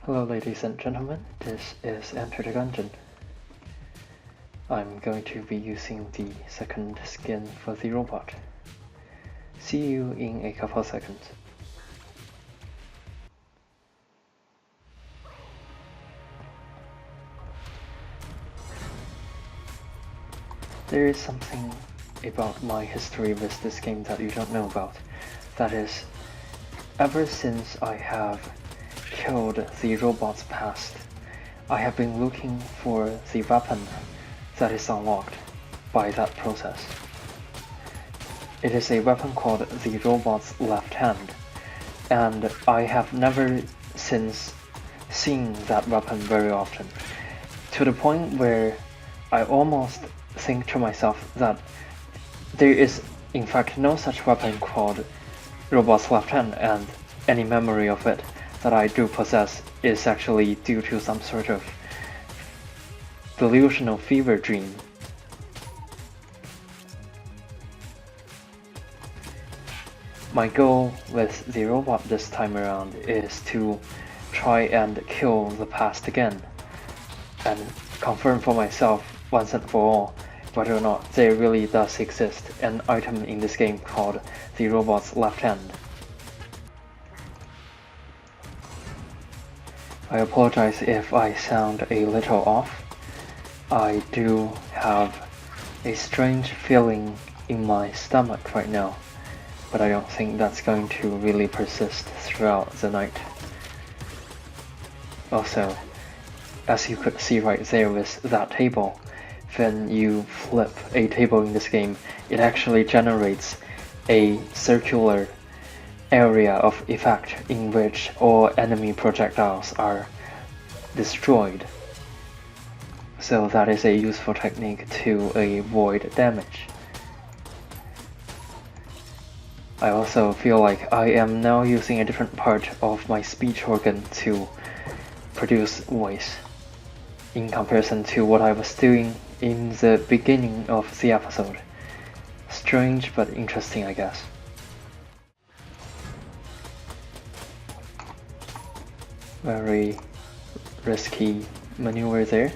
Hello ladies and gentlemen, this is Enter the Gungeon. I'm going to be using the second skin for the robot. See you in a couple of seconds. There is something about my history with this game that you don't know about. That is, ever since I have killed the robot's past, I have been looking for the weapon that is unlocked by that process. It is a weapon called the robot's left hand, and I have never since seen that weapon very often, to the point where I almost think to myself that there is in fact no such weapon called robot's left hand, and any memory of it that I do possess is actually due to some sort of delusional fever dream. My goal with the robot this time around is to try and kill the past again, and confirm for myself once and for all whether or not there really does exist an item in this game called the robot's left hand. I apologize if I sound a little off. I do have a strange feeling in my stomach right now, but I don't think that's going to really persist throughout the night. Also, as you could see right there with that table, when you flip a table in this game, it actually generates a circular area of effect in which all enemy projectiles are destroyed. So that is a useful technique to avoid damage. I also feel like I am now using a different part of my speech organ to produce voice, in comparison to what I was doing in the beginning of the episode. Strange but interesting, I guess. Very risky maneuver there.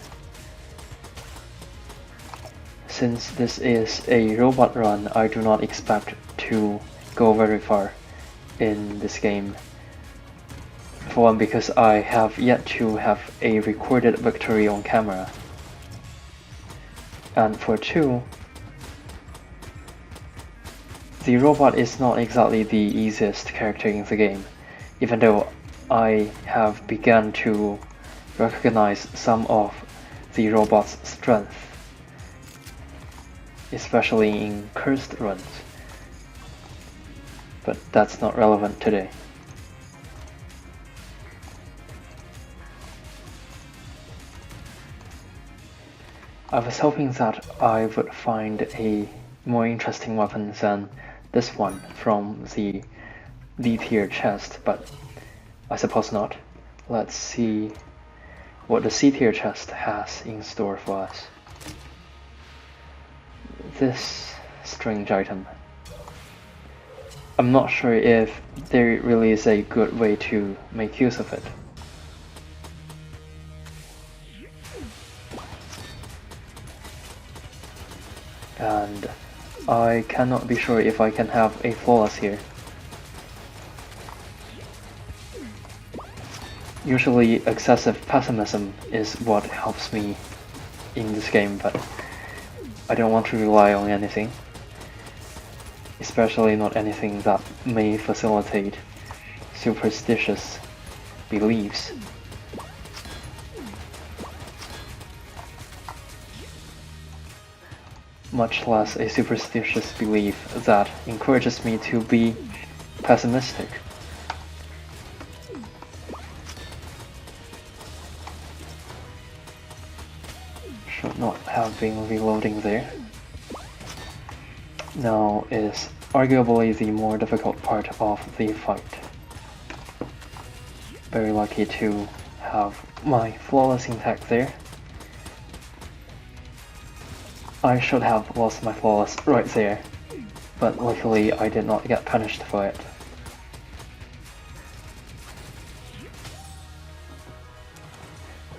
Since this is a robot run, I do not expect to go very far in this game. For one, because I have yet to have a recorded victory on camera. And for two, the robot is not exactly the easiest character in the game, even though I have begun to recognize some of the robot's strength, especially in cursed runs. But that's not relevant today. I was hoping that I would find a more interesting weapon than this one from the D tier chest, but I suppose not. Let's see what the C tier chest has in store for us. This strange item. I'm not sure if there really is a good way to make use of it. And I cannot be sure if I can have a flawless here. Usually excessive pessimism is what helps me in this game, but I don't want to rely on anything. Especially not anything that may facilitate superstitious beliefs. Much less a superstitious belief that encourages me to be pessimistic. Should not have been reloading there. Now is arguably the more difficult part of the fight. Very lucky to have my flawless intact there. I should have lost my flawless right there, but luckily I did not get punished for it.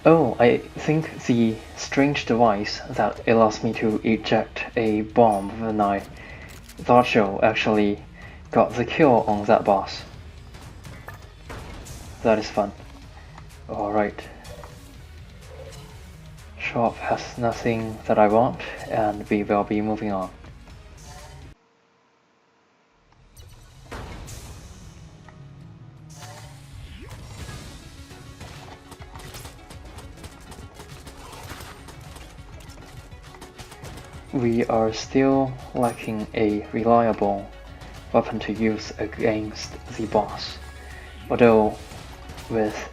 Oh, I think the strange device that allows me to eject a bomb when I thought so actually got the kill on that boss. That is fun. Alright. Shop has nothing that I want, and we will be moving on. We are still lacking a reliable weapon to use against the boss, although with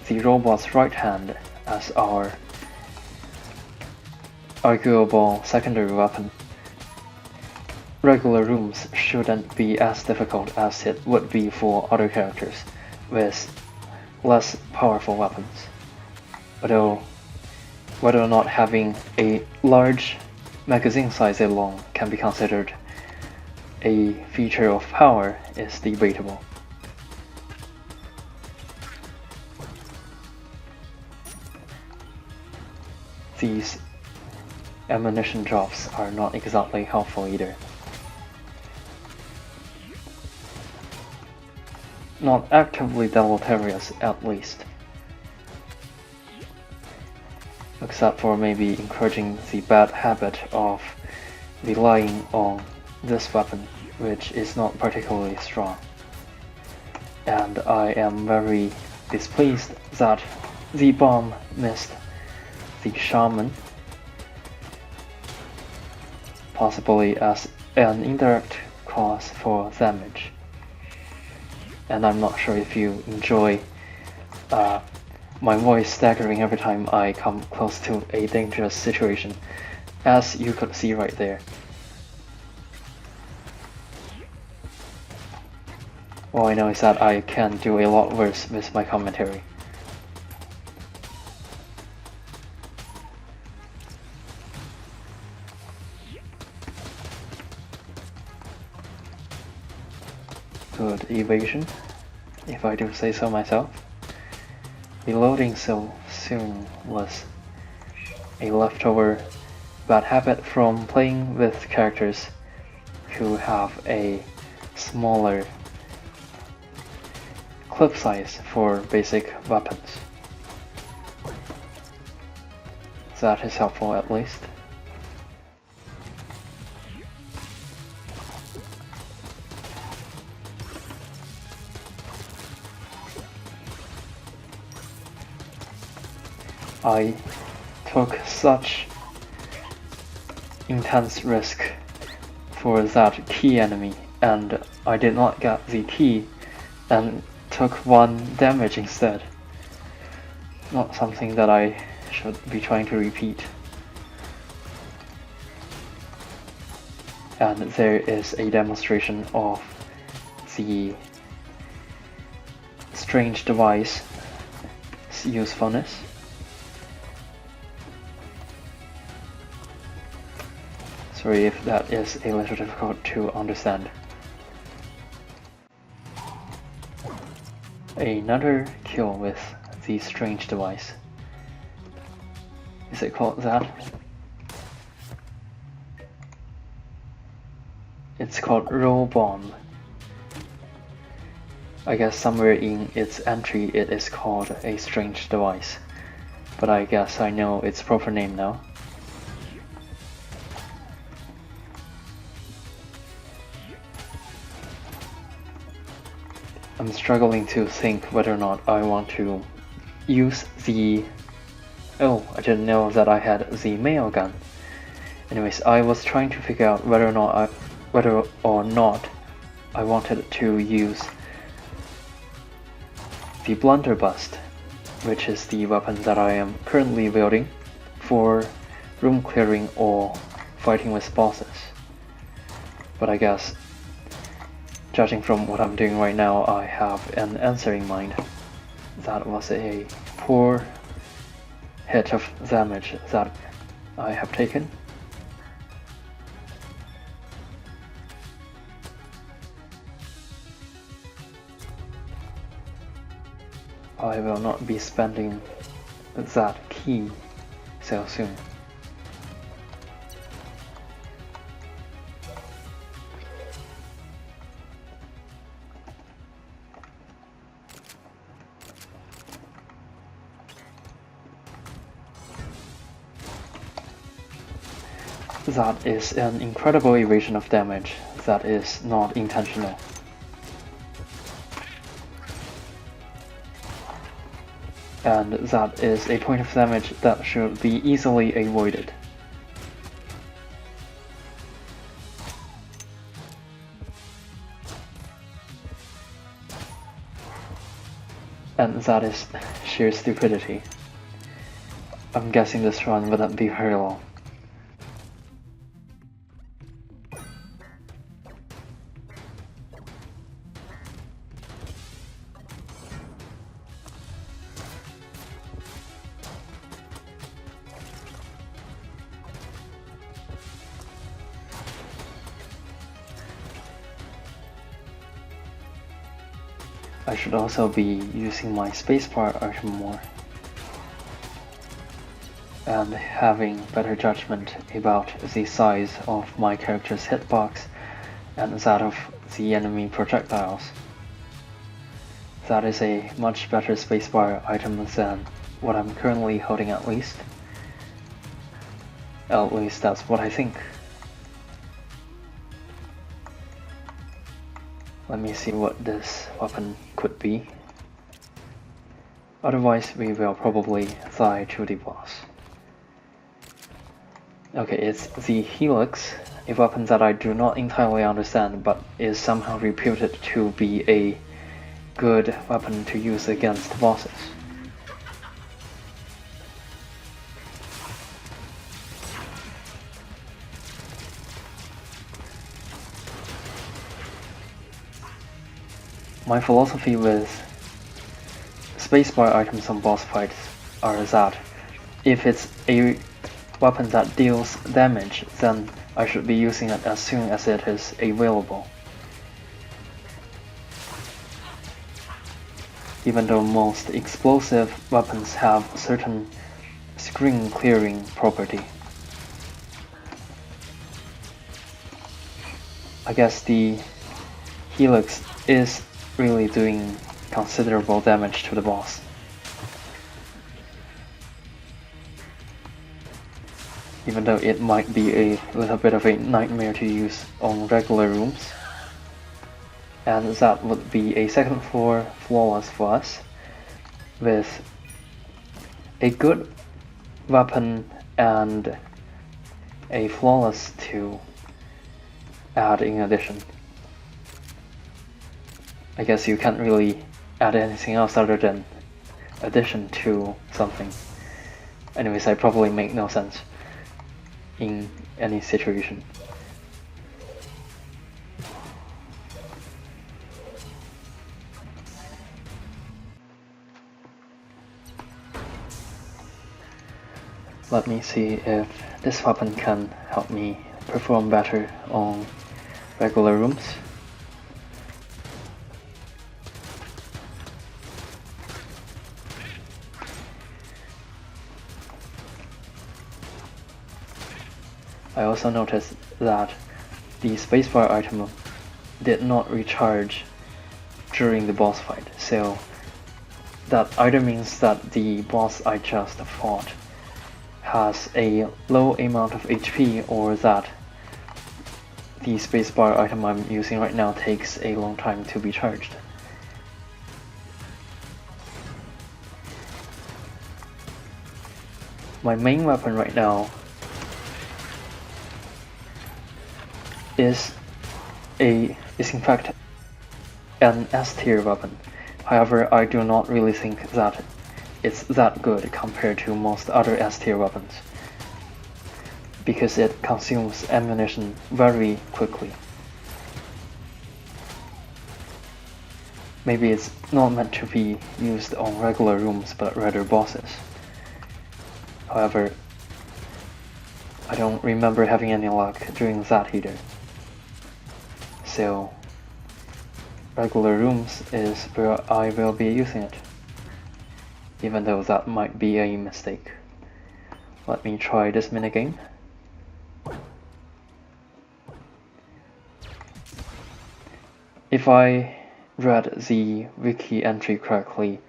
the robot's right hand as our arguable secondary weapon, regular rooms shouldn't be as difficult as it would be for other characters with less powerful weapons. Although whether or not having a large magazine size alone can be considered a feature of power is debatable. These ammunition drops are not exactly helpful either. Not actively deleterious, at least. Except for maybe encouraging the bad habit of relying on this weapon, which is not particularly strong. And I am very displeased that the bomb missed the shaman, possibly as an indirect cause for damage. And I'm not sure if you enjoy my voice staggering every time I come close to a dangerous situation, as you could see right there. All I know is that I can do a lot worse with my commentary. Good evasion, if I do say so myself. Reloading so soon was a leftover bad habit from playing with characters who have a smaller clip size for basic weapons. That is helpful at least. I took such intense risk for that key enemy, and I did not get the key and took 1 damage instead. Not something that I should be trying to repeat. And there is a demonstration of the strange device's usefulness. Sorry if that is a little difficult to understand. Another kill with the strange device. Is it called that? It's called Roll Bomb. I guess somewhere in its entry it is called a strange device, but I guess I know its proper name now. I'm struggling to think whether or not I want to use the... Oh, I didn't know that I had the mail gun. Anyways, I was trying to figure out whether or not I wanted to use the blunderbuss, which is the weapon that I am currently wielding for room clearing or fighting with bosses. But I guess, judging from what I'm doing right now, I have an answer in mind. That was a poor hit of damage that I have taken. I will not be spending that EP so soon. That is an incredible evasion of damage that is not intentional. And that is a point of damage that should be easily avoided. And that is sheer stupidity. I'm guessing this run wouldn't be very long. I should also be using my spacebar item more and having better judgment about the size of my character's hitbox and that of the enemy projectiles. That is a much better spacebar item than what I'm currently holding at least. At least that's what I think. Let me see what this weapon could be. Otherwise, we will probably die to the boss. Okay, it's the Helix, a weapon that I do not entirely understand, but is somehow reputed to be a good weapon to use against bosses. My philosophy with spacebar items on boss fights are that if it's a weapon that deals damage, then I should be using it as soon as it is available. Even though most explosive weapons have certain screen clearing property. I guess the Helix is really doing considerable damage to the boss. Even though it might be a little bit of a nightmare to use on regular rooms. And that would be a second floor flawless for us, with a good weapon and a flawless to add in addition. I guess you can't really add anything else other than addition to something. Anyways, I probably make no sense in any situation. Let me see if this weapon can help me perform better on regular rooms. I also noticed that the spacebar item did not recharge during the boss fight, so that either means that the boss I just fought has a low amount of HP, or that the spacebar item I'm using right now takes a long time to be charged. My main weapon right now is in fact an S tier weapon. However, I do not really think that it's that good compared to most other S tier weapons, because it consumes ammunition very quickly. Maybe it's not meant to be used on regular rooms, but rather bosses. However, I don't remember having any luck doing that either. So, regular rooms is where I will be using it, even though that might be a mistake. Let me try this minigame. If I read the wiki entry correctly,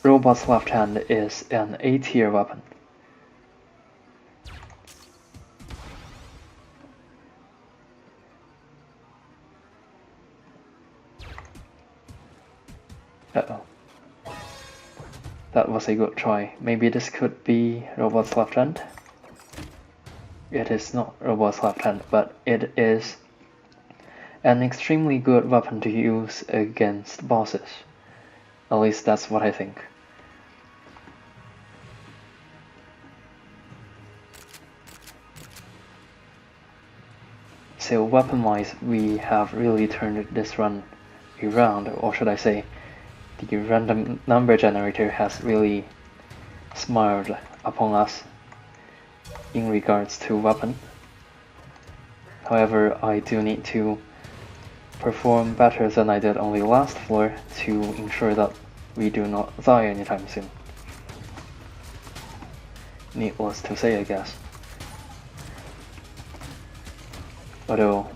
Robot's left hand is an A tier weapon. Uh-oh. That was a good try. Maybe this could be Robot's left hand? It is not Robot's left hand, but it is an extremely good weapon to use against bosses. At least that's what I think. So weapon-wise, we have really turned this run around, or should I say, the random number generator has really smiled upon us in regards to weapon. However, I do need to perform better than I did on the last floor to ensure that we do not die anytime soon. Needless to say, I guess. Although,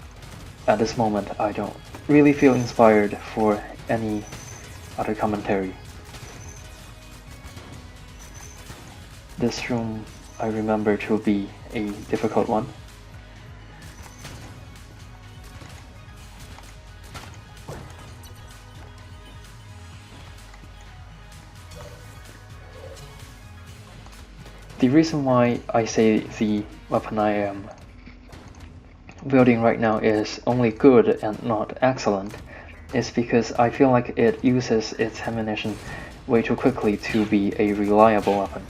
at this moment, I don't really feel inspired for any other commentary. This room I remember to be a difficult one. The reason why I say the weapon I am building right now is only good and not excellent is because I feel like it uses its ammunition way too quickly to be a reliable weapon.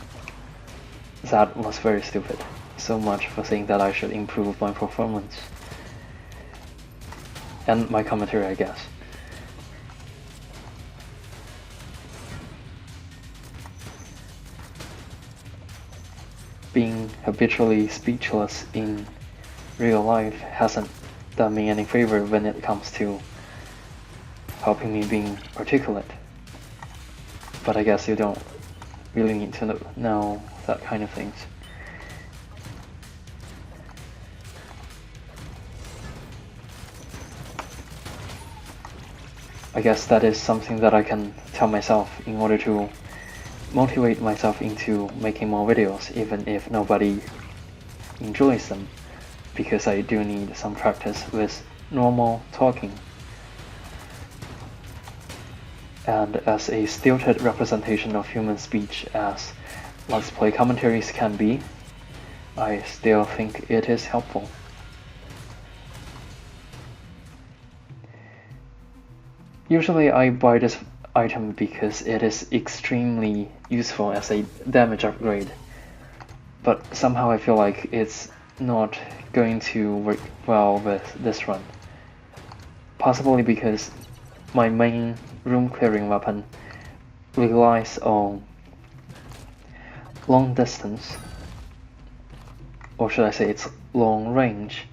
That was very stupid. So much for saying that I should improve my performance. And my commentary, I guess. Being habitually speechless in real life hasn't done me any favor when it comes to helping me being articulate. But I guess you don't really need to know that kind of things. I guess that is something that I can tell myself in order to motivate myself into making more videos, even if nobody enjoys them, because I do need some practice with normal talking. And as a stilted representation of human speech as Let's Play commentaries can be, I still think it is helpful. Usually I buy this item because it is extremely useful as a damage upgrade, but somehow I feel like it's not going to work well with this run. Possibly because my main room clearing weapon relies on long distance, or should I say it's long range,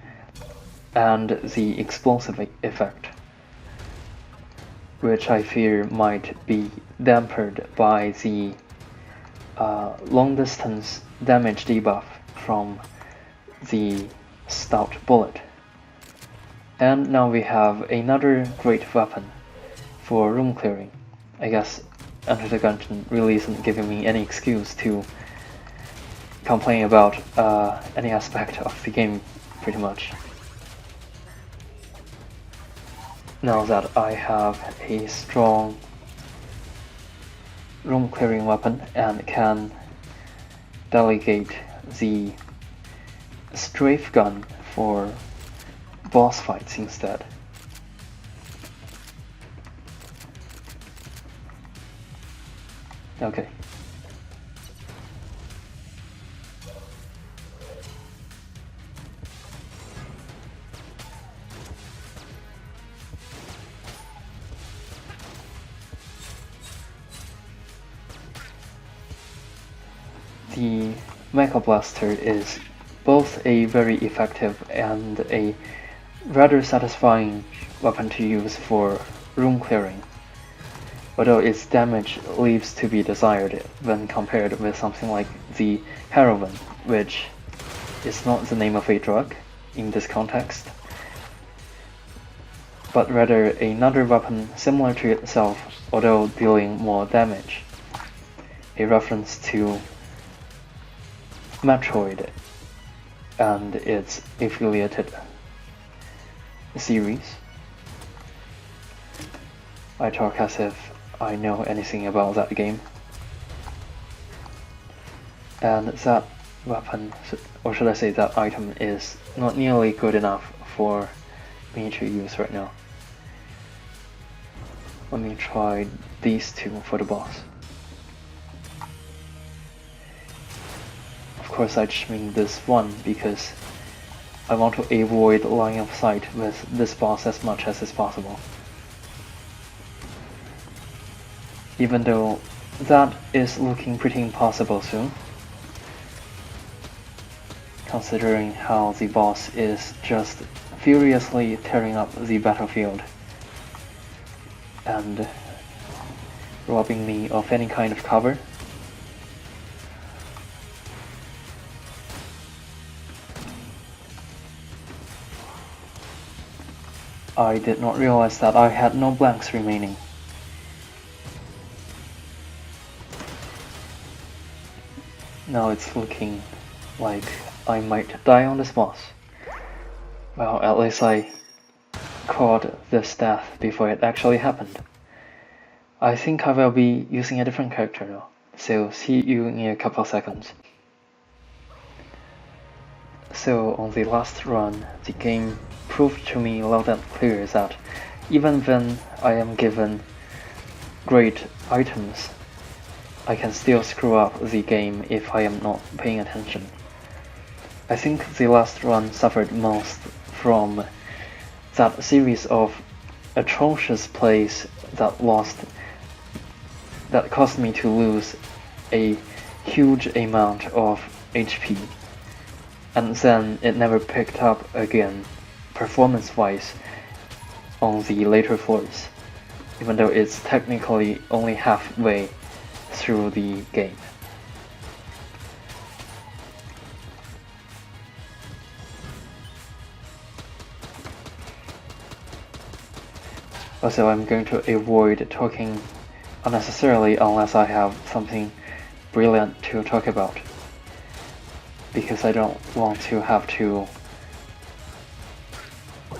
and the explosive effect, which I fear might be dampened by the long distance damage debuff from the stout bullet. And now we have another great weapon for room clearing. I guess Enter the Gungeon really isn't giving me any excuse to complain about any aspect of the game, pretty much. Now that I have a strong room clearing weapon and can delegate the strafe gun for boss fights instead. Okay. The Mecha Blaster is both a very effective and a rather satisfying weapon to use for room clearing. although its damage leaves to be desired when compared with something like the heroin, which is not the name of a drug in this context, but rather another weapon similar to itself, although dealing more damage. A reference to Metroid and its affiliated series. I talk as if I know anything about that game. And that weapon, or should I say that item, is not nearly good enough for me to use right now. Let me try these two for the boss. Of course I just mean this one because I want to avoid line of sight with this boss as much as is possible. Even though that is looking pretty impossible soon, considering how the boss is just furiously tearing up the battlefield and robbing me of any kind of cover. I did not realize that I had no blanks remaining. Now it's looking like I might die on this boss. Well, at least I caught this death before it actually happened. I think I will be using a different character now, so see you in a couple of seconds. So on the last run, the game proved to me loud and clear that even when I am given great items, I can still screw up the game if I am not paying attention. I think the last run suffered most from that series of atrocious plays that caused me to lose a huge amount of HP, and then it never picked up again performance-wise on the later floors, even though it's technically only halfway through the game. Also, I'm going to avoid talking unnecessarily unless I have something brilliant to talk about, because I don't want to have to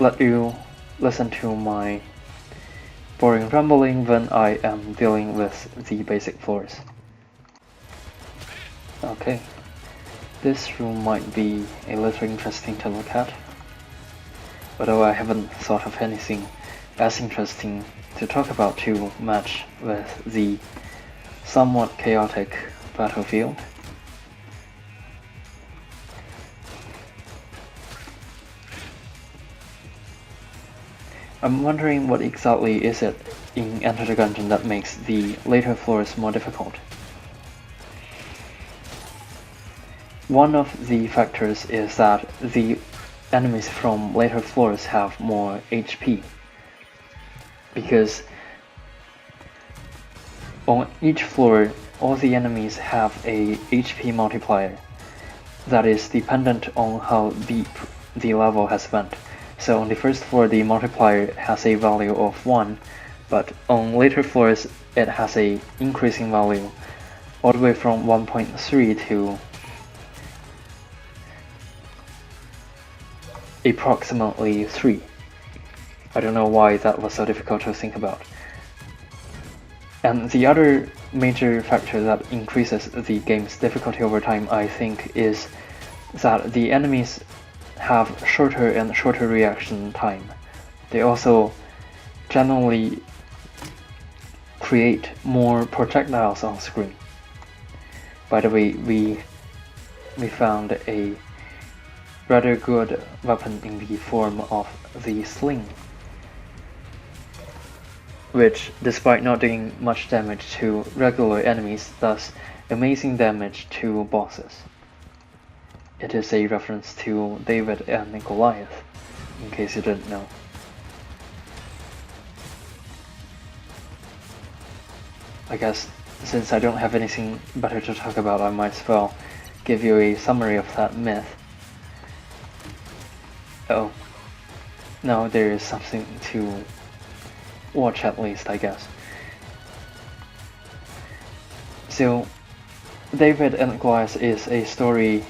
let you listen to my boring rambling when I am dealing with the basic floors. Okay, this room might be a little interesting to look at, although I haven't thought of anything as interesting to talk about to match with the somewhat chaotic battlefield. I'm wondering what exactly is it in Enter the Gungeon that makes the later floors more difficult. One of the factors is that the enemies from later floors have more HP, because on each floor all the enemies have a HP multiplier that is dependent on how deep the level has went. So on the first floor the multiplier has a value of 1, but on later floors it has a increasing value all the way from 1.3 to approximately 3. I don't know why that was so difficult to think about. And the other major factor that increases the game's difficulty over time, I think, is that the enemies have shorter and shorter reaction time. They also generally create more projectiles on screen. By the way, we found a rather good weapon in the form of the sling, which, despite not doing much damage to regular enemies, does amazing damage to bosses. It is a reference to David and Goliath, in case you didn't know. I guess since I don't have anything better to talk about, I might as well give you a summary of that myth. Oh, now there is something to watch at least, I guess. So, David and Goliath is a story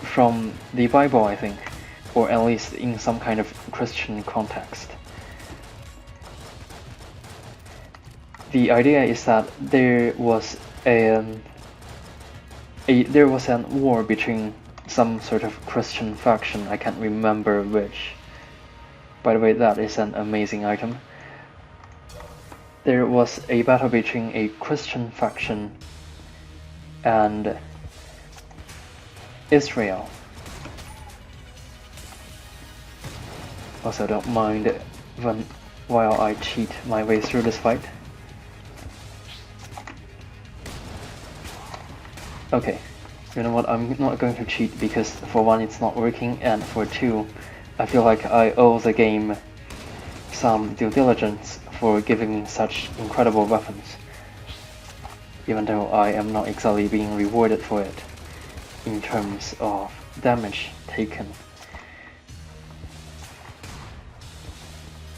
from the Bible, I think, or at least in some kind of Christian context. The idea is that there was an war between some sort of Christian faction. I can't remember which. By the way, that is an amazing item. There was a battle between a Christian faction and Israel. Also, don't mind while I cheat my way through this fight. Okay, you know what, I'm not going to cheat because for one it's not working, and for two, I feel like I owe the game some due diligence for giving me such incredible weapons, even though I am not exactly being rewarded for it in terms of damage taken.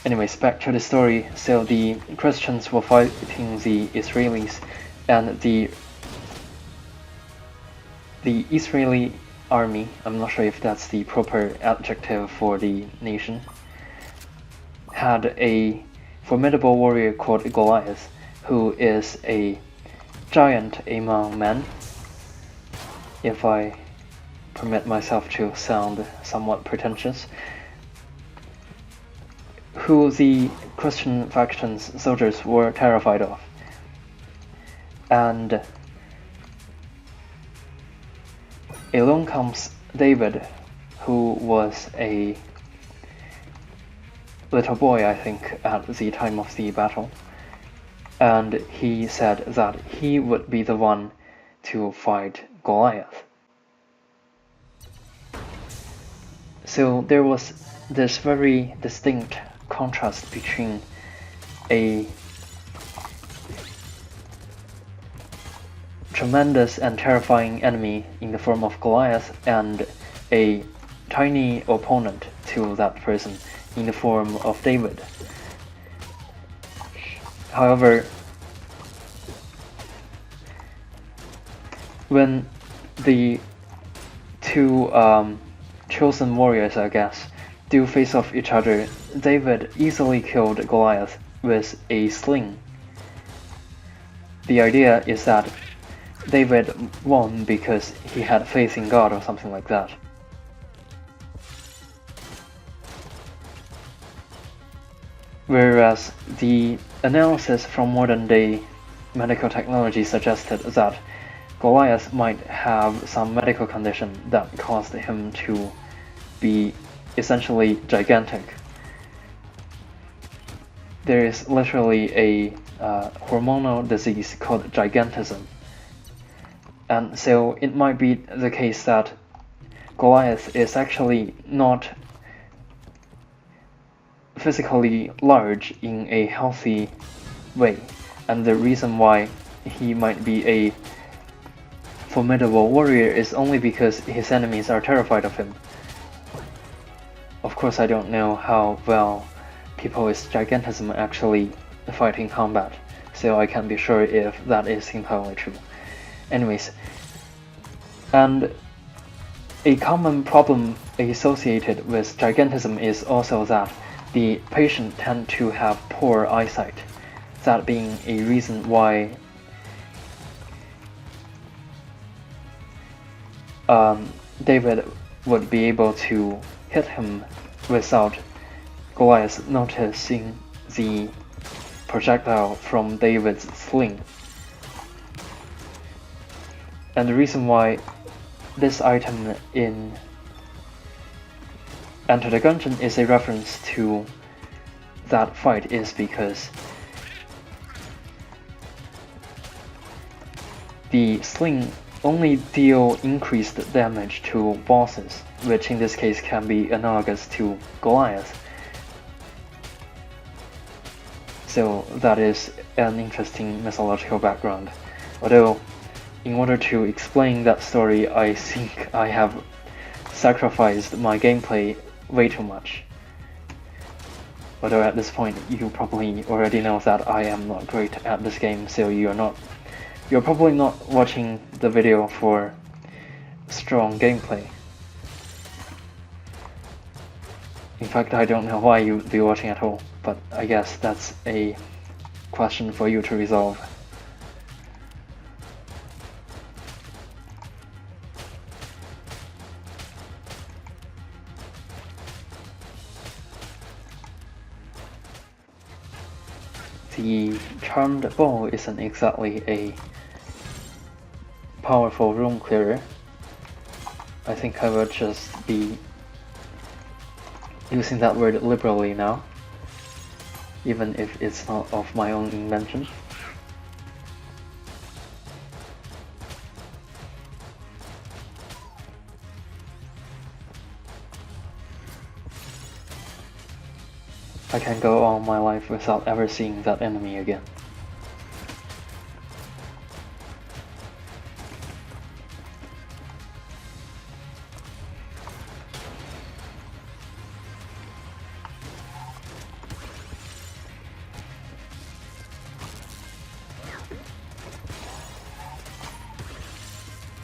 Anyways, back to the story. So the Christians were fighting the Israelis, and the Israeli army, I'm not sure if that's the proper adjective for the nation, had a formidable warrior called Goliath, who is a giant among men, if I permit myself to sound somewhat pretentious, who the Christian faction's soldiers were terrified of. And along comes David, who was a little boy, I think, at the time of the battle, and he said that he would be the one to fight Goliath. So there was this very distinct contrast between a tremendous and terrifying enemy in the form of Goliath and a tiny opponent to that person in the form of David. However, when the two chosen warriors, I guess, do face off each other, David easily killed Goliath with a sling. The idea is that David won because he had faith in God or something like that. Whereas the analysis from modern day medical technology suggested that Goliath might have some medical condition that caused him to be essentially gigantic. There is literally a hormonal disease called gigantism. And so it might be the case that Goliath is actually not physically large in a healthy way, and the reason why he might be a formidable warrior is only because his enemies are terrified of him. Of course, I don't know how well people with gigantism actually fight in combat, so I can't be sure if that is entirely true. Anyways, and a common problem associated with gigantism is also that the patient tend to have poor eyesight, that being a reason why David would be able to hit him without Goliath noticing the projectile from David's sling. And the reason why this item in Enter the Gungeon is a reference to that fight is because the sling only deal increased damage to bosses, which in this case can be analogous to Goliath. so that is an interesting mythological background. Although, in order to explain that story, I think I have sacrificed my gameplay way too much. Although at this point you probably already know that I am not great at this game, so you're probably not watching the video for strong gameplay. In fact, I don't know why you'd be watching at all, but I guess that's a question for you to resolve. The Charmed Bow isn't exactly a powerful room clearer. I think I will just be using that word liberally now, even if it's not of my own invention. I can go all my life without ever seeing that enemy again.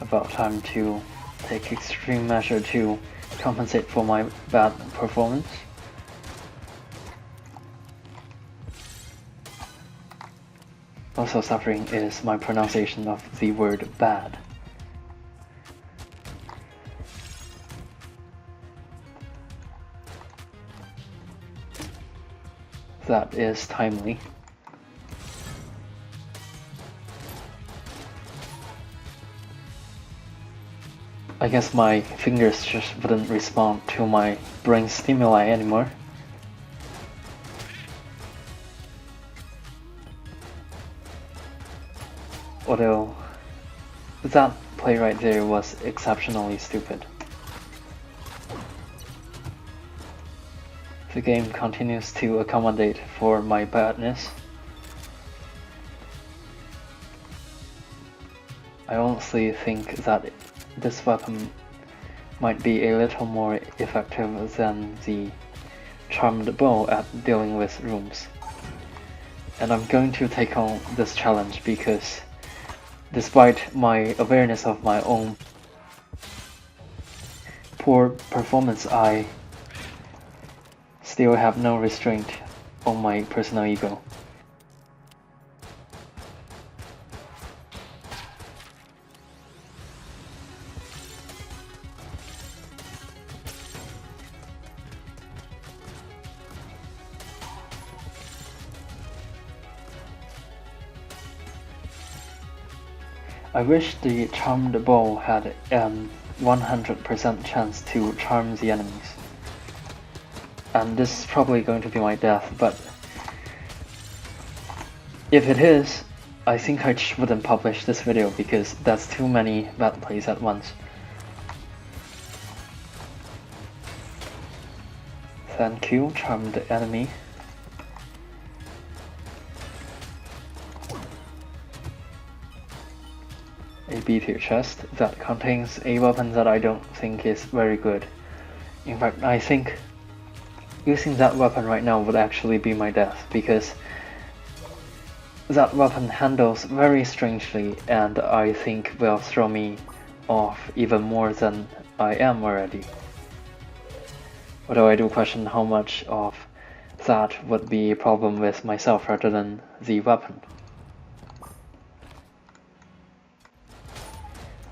About time to take extreme measure to compensate for my bad performance. Also suffering is my pronunciation of the word bad. That is timely. I guess my fingers just wouldn't respond to my brain stimuli anymore. Although, that play right there was exceptionally stupid. The game continues to accommodate for my badness. I honestly think that this weapon might be a little more effective than the Charmed Bow at dealing with rooms. And I'm going to take on this challenge because despite my awareness of my own poor performance, I still have no restraint on my personal ego. I wish the Charmed Bow had an 100% chance to charm the enemies. And this is probably going to be my death, but if it is, I think I shouldn't publish this video because that's too many bad plays at once. Thank you, charmed enemy. A B-tier chest that contains a weapon that I don't think is very good. In fact, I think using that weapon right now would actually be my death, because that weapon handles very strangely and I think will throw me off even more than I am already. Although I do question how much of that would be a problem with myself rather than the weapon.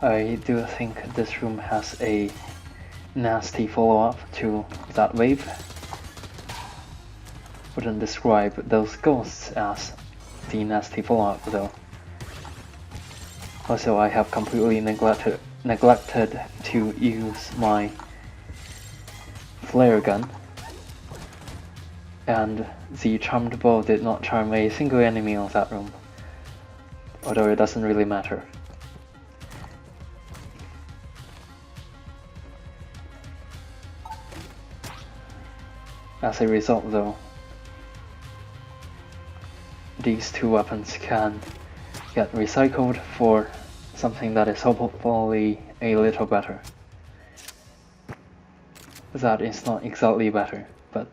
I do think this room has a nasty follow-up to that wave. Wouldn't describe those ghosts as the nasty follow-up though. Also, I have completely neglected to use my flare gun, and the charmed bow did not charm a single enemy on that room, although it doesn't really matter. As a result though, these two weapons can get recycled for something that is hopefully a little better. That is not exactly better, but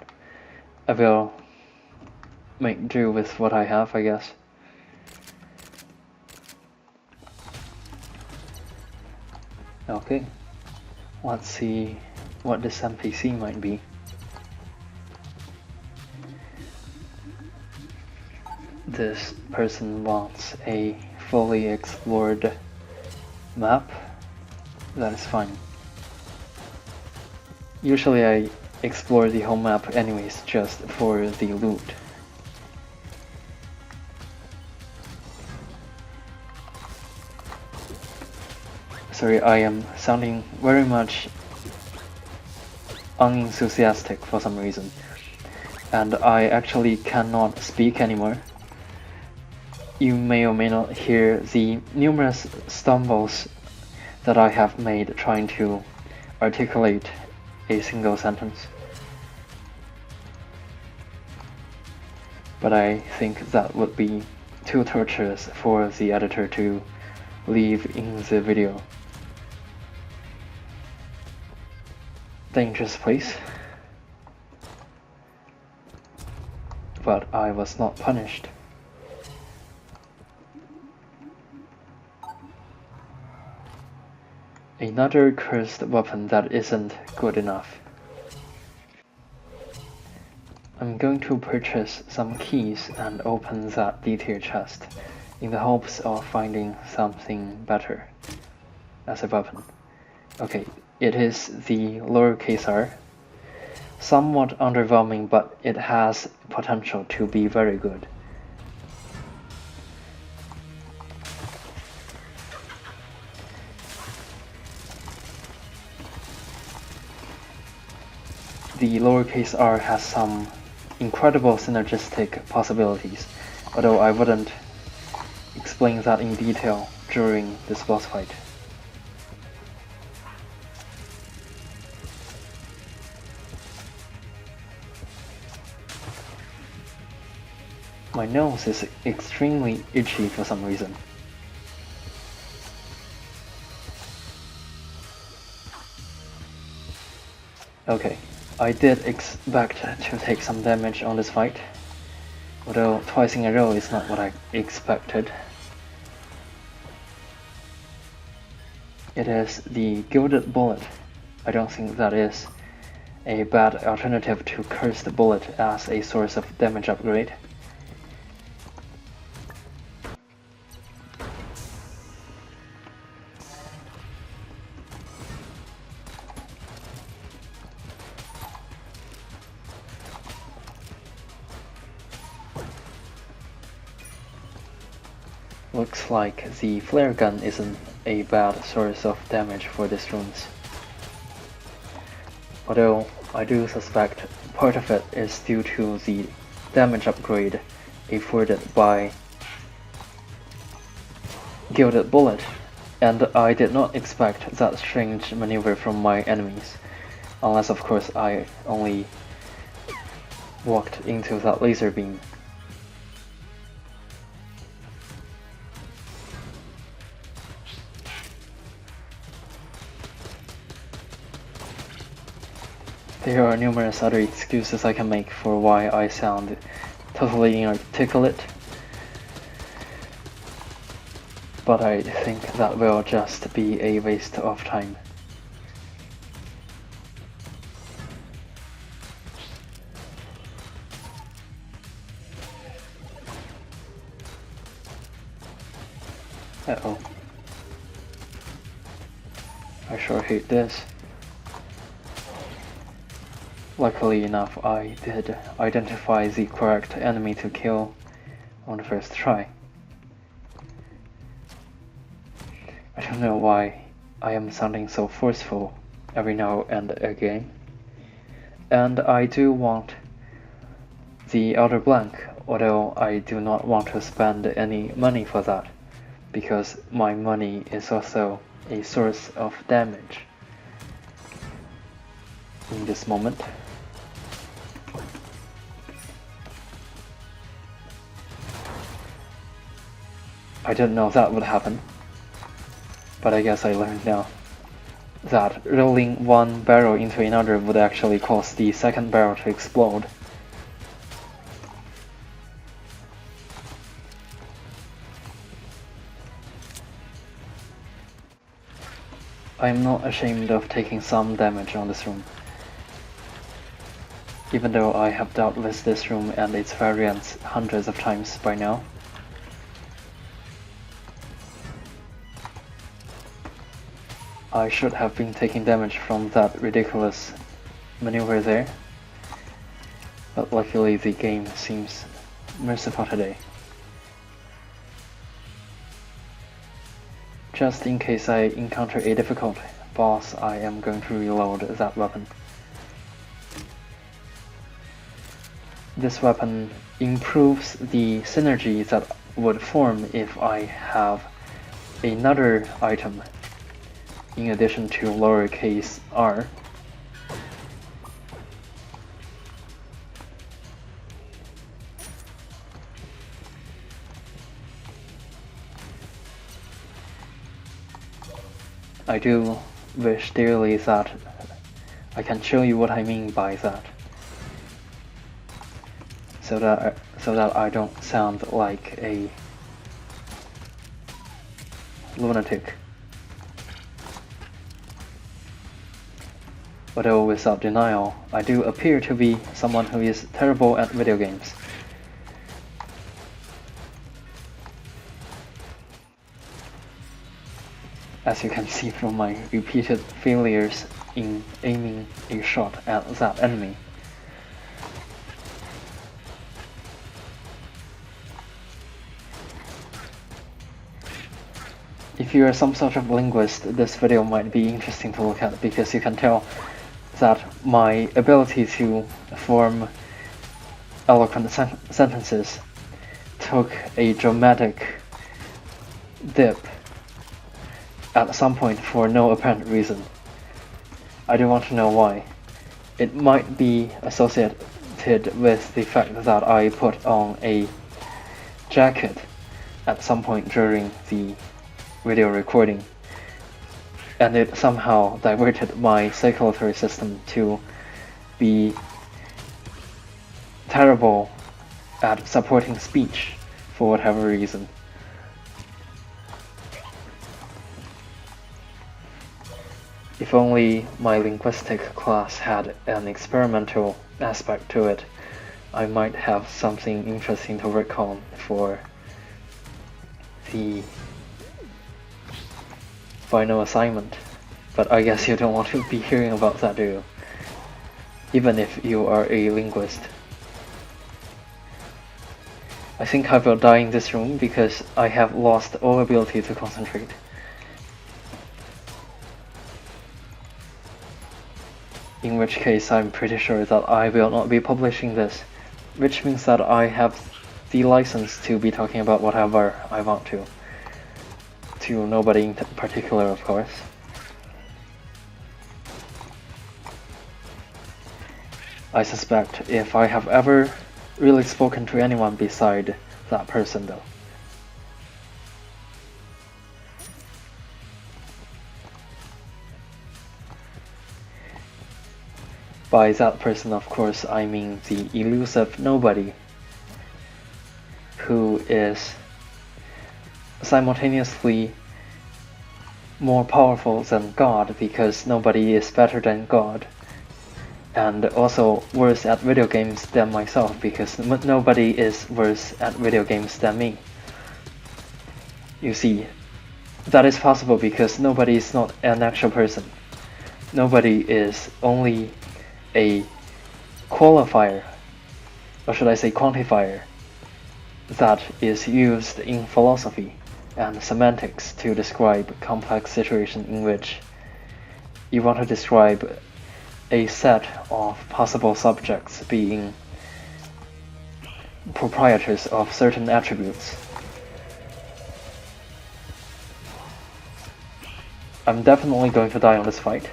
I will make do with what I have, I guess. Okay, let's see what this NPC might be. This person wants a fully explored map. That is fine. Usually I explore the whole map anyways, just for the loot. Sorry, I am sounding very much unenthusiastic for some reason, and I actually cannot speak anymore. You may or may not hear the numerous stumbles that I have made trying to articulate a single sentence. But I think that would be too torturous for the editor to leave in the video. Dangerous place. But I was not punished. Another cursed weapon that isn't good enough. I'm going to purchase some keys and open that detail chest in the hopes of finding something better as a weapon. Okay, it is the lowercase r. Somewhat underwhelming, but it has potential to be very good. The lowercase r has some incredible synergistic possibilities, although I wouldn't explain that in detail during this boss fight. My nose is extremely itchy for some reason. Okay, I did expect to take some damage on this fight, although twice in a row is not what I expected. It is the Gilded Bullet. I don't think that is a bad alternative to Cursed Bullet as a source of damage upgrade. Looks like the flare gun isn't a bad source of damage for these runes. Although I do suspect part of it is due to the damage upgrade afforded by Gilded Bullet, and I did not expect that strange maneuver from my enemies, unless of course I only walked into that laser beam. There are numerous other excuses I can make for why I sound totally inarticulate, but I think that will just be a waste of time. Uh-oh. I sure hate this. Luckily enough, I did identify the correct enemy to kill on the first try. I don't know why I am sounding so forceful every now and again. And I do want the Elder Blank, although I do not want to spend any money for that, because my money is also a source of damage in this moment. I didn't know that would happen, but I guess I learned now that rolling one barrel into another would actually cause the second barrel to explode. I am not ashamed of taking some damage on this room, even though I have dealt with this room and its variants hundreds of times by now. I should have been taking damage from that ridiculous maneuver there, but luckily the game seems merciful today. Just in case I encounter a difficult boss, I am going to reload that weapon. This weapon improves the synergy that would form if I have another item in addition to lowercase r. I do wish dearly that I can show you what I mean by that, so that I don't sound like a lunatic. Although without denial, I do appear to be someone who is terrible at video games. As you can see from my repeated failures in aiming a shot at that enemy. If you are some sort of linguist, this video might be interesting to look at, because you can tell that my ability to form eloquent sentences took a dramatic dip at some point for no apparent reason. I do want to know why. It might be associated with the fact that I put on a jacket at some point during the video recording, and it somehow diverted my circulatory system to be terrible at supporting speech for whatever reason. If only my linguistic class had an experimental aspect to it, I might have something interesting to work on for the final assignment. But I guess you don't want to be hearing about that, do you? Even if you are a linguist. I think I will die in this room because I have lost all ability to concentrate. In which case I'm pretty sure that I will not be publishing this, which means that I have the license to be talking about whatever I want to nobody in particular, of course. I suspect if I have ever really spoken to anyone beside that person, though. By that person, of course, I mean the elusive nobody, who is simultaneously more powerful than God, because nobody is better than God, and also worse at video games than myself, because nobody is worse at video games than me. You see, that is possible because nobody is not an actual person. Nobody is only a qualifier, or should I say quantifier, that is used in philosophy and semantics to describe complex situations in which you want to describe a set of possible subjects being proprietors of certain attributes. I'm definitely going to die on this fight.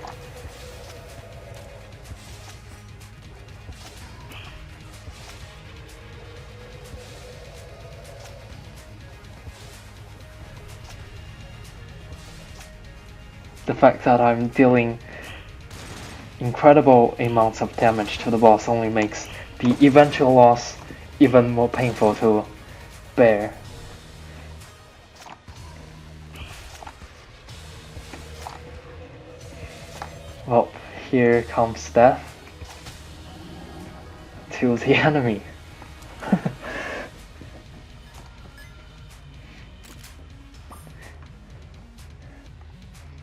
the fact that I'm dealing incredible amounts of damage to the boss only makes the eventual loss even more painful to bear. Well, here comes death to the enemy.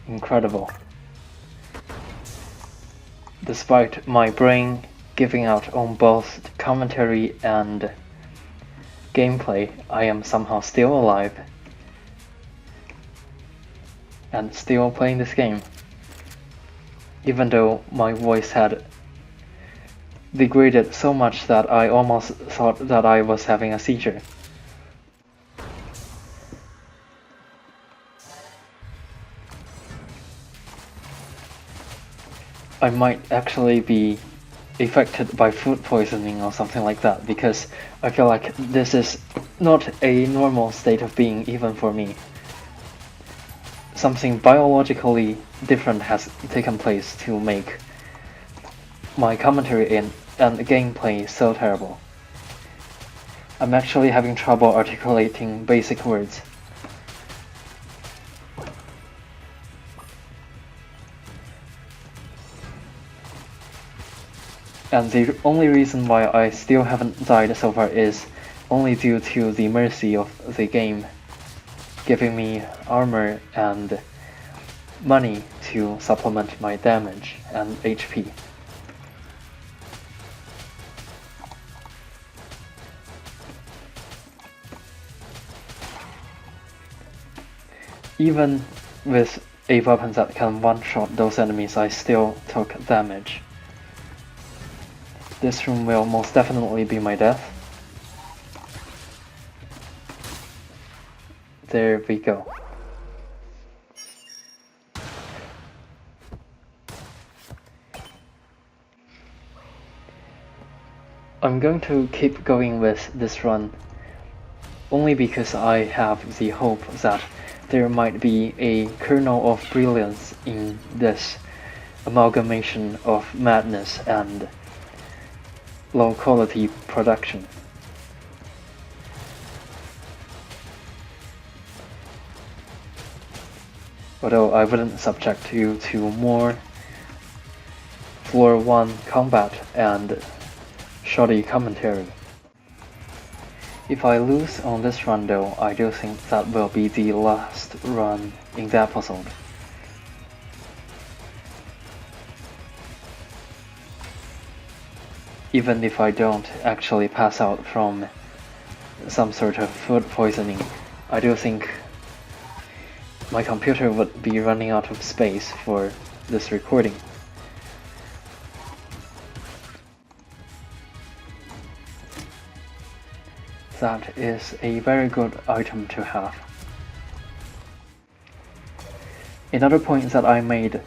Incredible. Despite my brain giving out on both commentary and gameplay, I am somehow still alive and still playing this game, even though my voice had degraded so much that I almost thought that I was having a seizure. I might actually be affected by food poisoning or something like that, because I feel like this is not a normal state of being even for me. Something biologically different has taken place to make my commentary and gameplay so terrible. I'm actually having trouble articulating basic words. And the only reason why I still haven't died so far is only due to the mercy of the game giving me armor and money to supplement my damage and HP. Even with a weapon that can one-shot those enemies, I still took damage. This room will most definitely be my death. There we go. I'm going to keep going with this run only because I have the hope that there might be a kernel of brilliance in this amalgamation of madness and low quality production. Although I wouldn't subject you to more floor 1 combat and shoddy commentary. If I lose on this run though, I do think that will be the last run in the episode. Even if I don't actually pass out from some sort of food poisoning, I do think my computer would be running out of space for this recording. That is a very good item to have. Another point that I made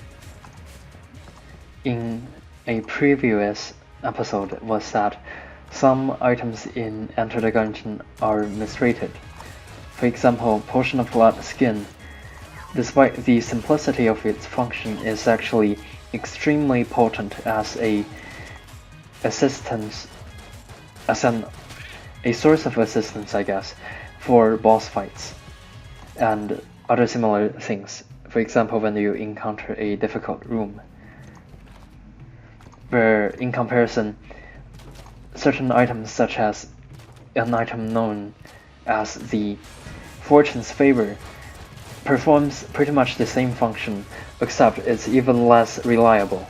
in a previous episode was that some items in Enter the Gungeon are misrated. For example, Potion of Blood Skin, despite the simplicity of its function, is actually extremely potent as a source of assistance, I guess, for boss fights and other similar things. For example, when you encounter a difficult room, where in comparison, certain items such as an item known as the Fortune's Favor performs pretty much the same function, except it's even less reliable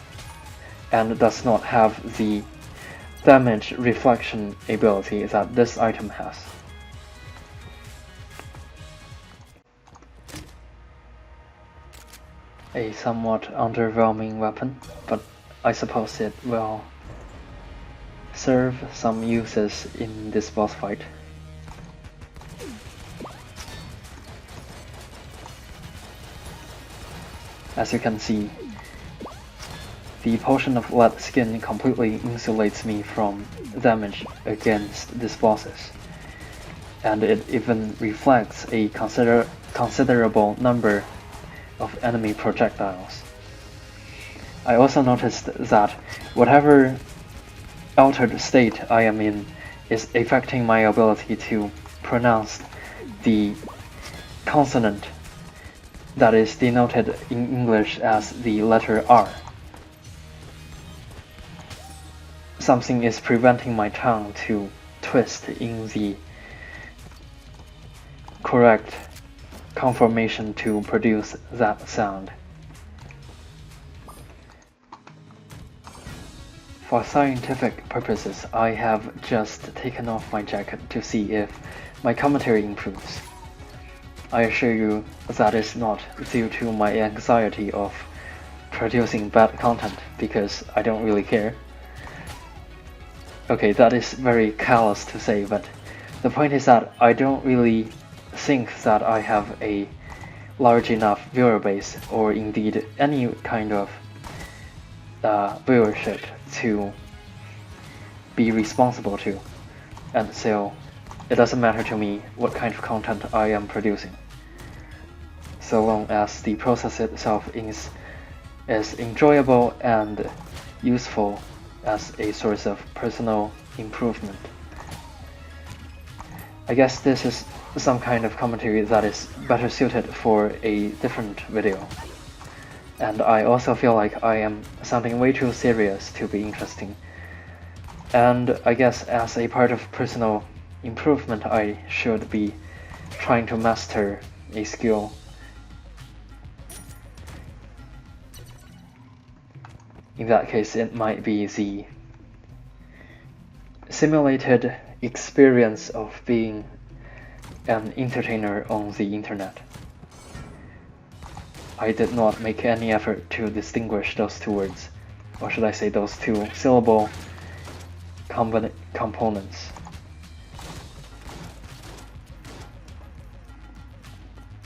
and does not have the damage reflection ability that this item has. A somewhat underwhelming weapon, but I suppose it will serve some uses in this boss fight. As you can see, the Potion of Blood Skin completely insulates me from damage against these bosses, and it even reflects a considerable number of enemy projectiles. I also noticed that whatever altered state I am in is affecting my ability to pronounce the consonant that is denoted in English as the letter R. Something is preventing my tongue to twist in the correct conformation to produce that sound. For scientific purposes, I have just taken off my jacket to see if my commentary improves. I assure you that is not due to my anxiety of producing bad content, because I don't really care. Okay, that is very callous to say, but the point is that I don't really think that I have a large enough viewer base, or indeed any kind of viewership to be responsible to, and so it doesn't matter to me what kind of content I am producing, so long as the process itself is enjoyable and useful as a source of personal improvement. I guess this is some kind of commentary that is better suited for a different video. And I also feel like I am sounding way too serious to be interesting. And I guess as a part of personal improvement, I should be trying to master a skill. In that case, it might be the simulated experience of being an entertainer on the internet. I did not make any effort to distinguish those two words, or should I say those two syllable components.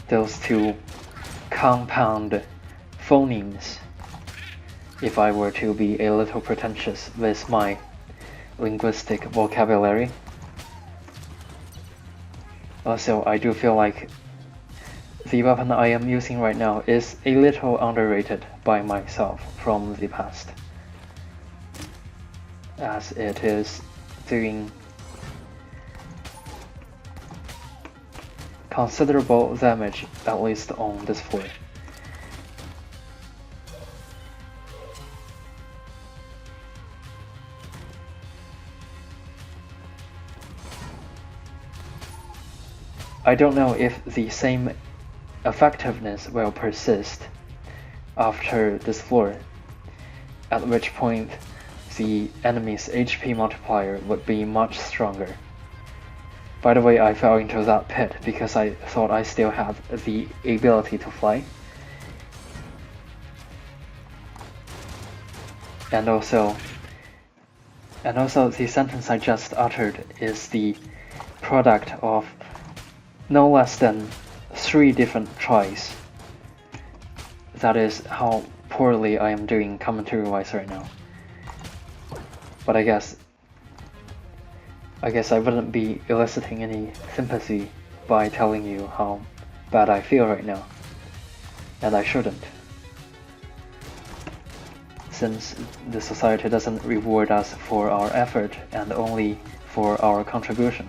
Those two compound phonemes, if I were to be a little pretentious with my linguistic vocabulary. Also, I do feel like the weapon I am using right now is a little underrated by myself from the past, as it is doing considerable damage, at least on this floor. I don't know if the same effectiveness will persist after this floor, at which point the enemy's HP multiplier would be much stronger. By the way, I fell into that pit because I thought I still had the ability to fly. And also the sentence I just uttered is the product of no less than 3 different tries. That is how poorly I am doing commentary-wise right now. But I guess I wouldn't be eliciting any sympathy by telling you how bad I feel right now. And I shouldn't, since the society doesn't reward us for our effort and only for our contribution.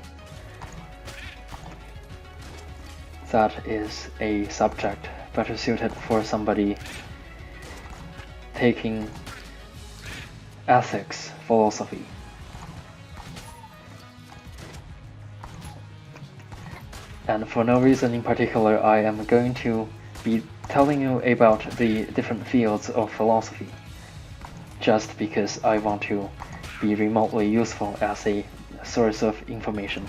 That is a subject better suited for somebody taking ethics philosophy. And for no reason in particular, I am going to be telling you about the different fields of philosophy, just because I want to be remotely useful as a source of information.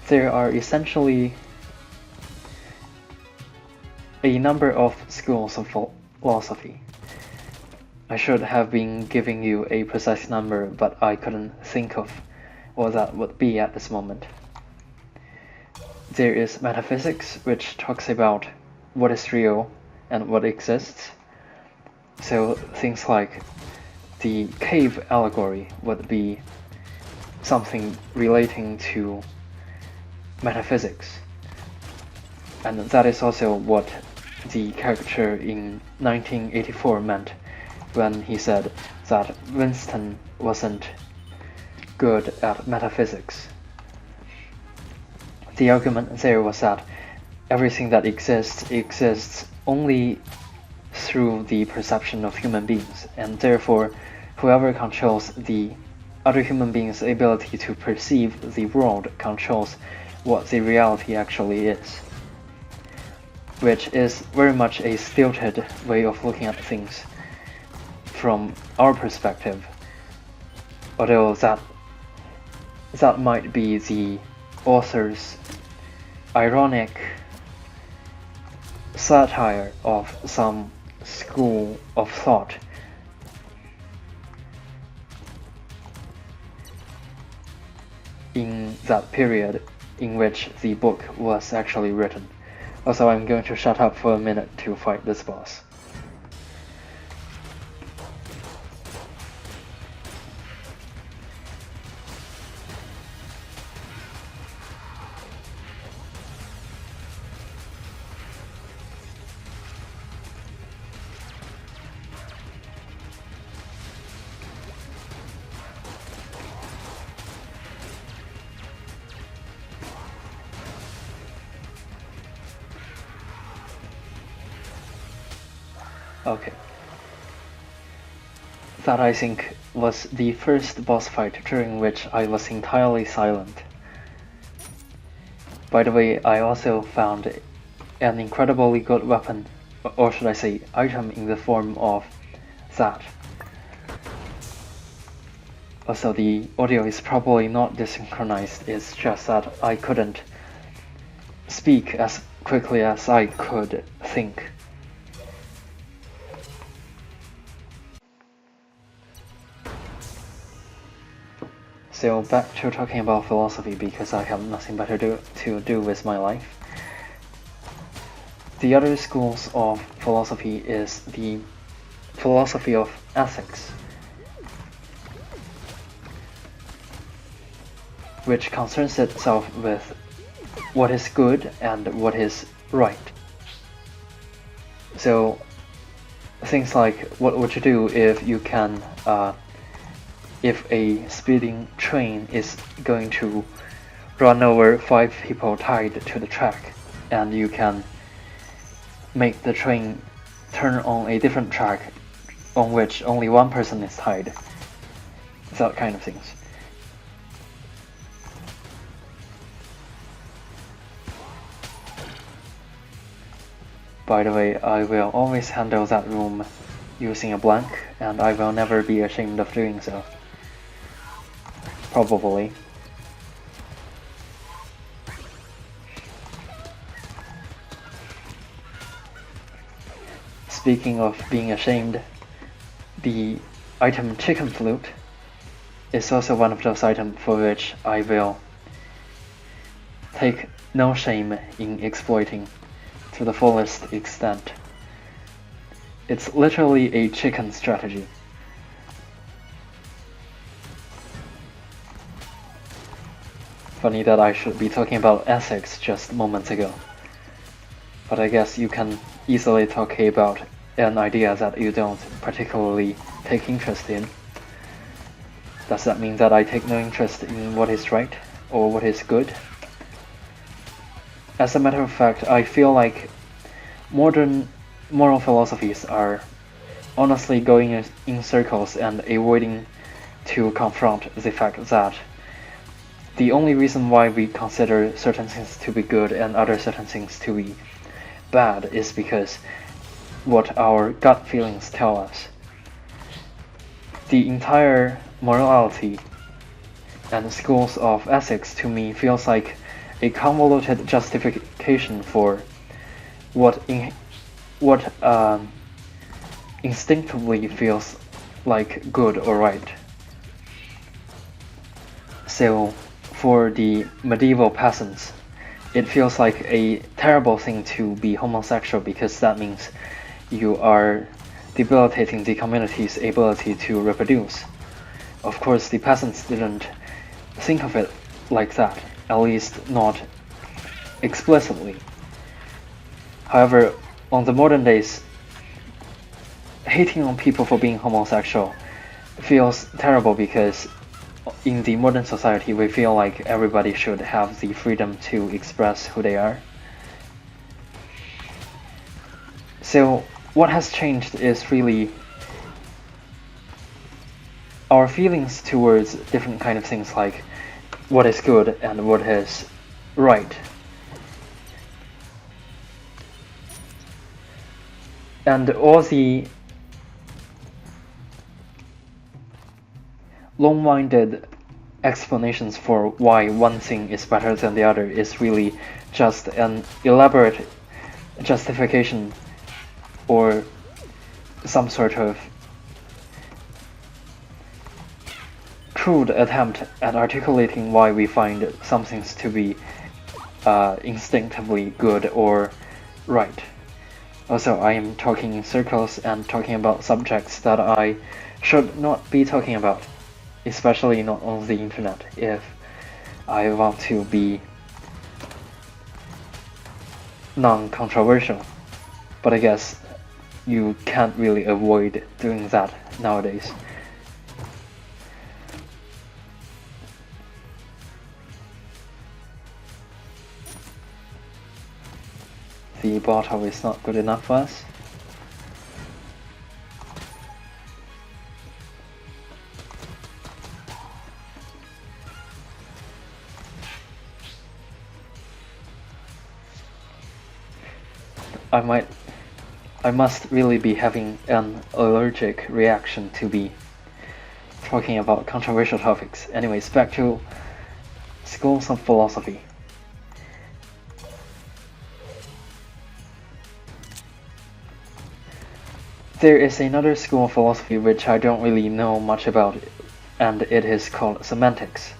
There are essentially a number of schools of philosophy. I should have been giving you a precise number, but I couldn't think of what that would be at this moment. There is metaphysics, which talks about what is real and what exists. So things like the cave allegory would be something relating to metaphysics. And that is also what the character in 1984 meant when he said that Winston wasn't good at metaphysics. The argument there was that everything that exists only through the perception of human beings, and therefore whoever controls the other human beings' ability to perceive the world controls what the reality actually is, which is very much a stilted way of looking at things from our perspective, although that might be the author's ironic satire of some school of thought in that period in which the book was actually written. Also, I'm going to shut up for a minute to fight this boss. Okay. That, I think, was the first boss fight during which I was entirely silent. By the way, I also found an incredibly good weapon, or should I say item, in the form of that. Also, the audio is probably not desynchronized, it's just that I couldn't speak as quickly as I could think. So back to talking about philosophy, because I have nothing better to do with my life. The other schools of philosophy is the philosophy of ethics, which concerns itself with what is good and what is right. So things like, what would you do if you can if a speeding train is going to run over 5 people tied to the track, and you can make the train turn on a different track on which only one person is tied. That kind of things. By the way, I will always handle that room using a blank, and I will never be ashamed of doing so. Probably. Speaking of being ashamed, the item chicken flute is also one of those items for which I will take no shame in exploiting to the fullest extent. It's literally a chicken strategy. Funny that I should be talking about ethics just moments ago. But I guess you can easily talk about an idea that you don't particularly take interest in. Does that mean that I take no interest in what is right or what is good? As a matter of fact, I feel like modern moral philosophies are honestly going in circles and avoiding to confront the fact that the only reason why we consider certain things to be good and other certain things to be bad is because what our gut feelings tell us. The entire morality and schools of ethics to me feels like a convoluted justification for what instinctively feels like good or right. So for the medieval peasants, it feels like a terrible thing to be homosexual, because that means you are debilitating the community's ability to reproduce. Of course, the peasants didn't think of it like that, at least not explicitly. However, on the modern days, hating on people for being homosexual feels terrible because in the modern society we feel like everybody should have the freedom to express who they are. So what has changed is really our feelings towards different kind of things like what is good and what is right. And all the long-winded explanations for why one thing is better than the other is really just an elaborate justification or some sort of crude attempt at articulating why we find some things to be instinctively good or right. Also, I am talking in circles and talking about subjects that I should not be talking about, especially not on the internet, if I want to be non-controversial. But I guess you can't really avoid doing that nowadays. The bottle is not good enough for us. I must really be having an allergic reaction to be talking about controversial topics. Anyways, back to schools of philosophy. There is another school of philosophy which I don't really know much about, and it is called semantics.